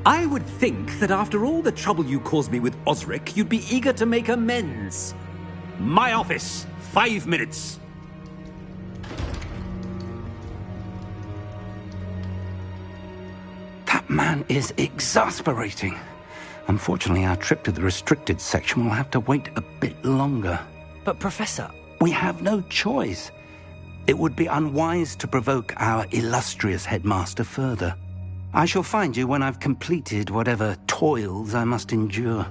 Speaker 6: I would think that after all the trouble you caused me with Osric, you'd be eager to make amends. My office, 5 minutes.
Speaker 10: That man is exasperating. Unfortunately, our trip to the restricted section will have to wait a bit longer.
Speaker 2: But, Professor...
Speaker 10: We have no choice. It would be unwise to provoke our illustrious headmaster further. I shall find you when I've completed whatever toils I must endure.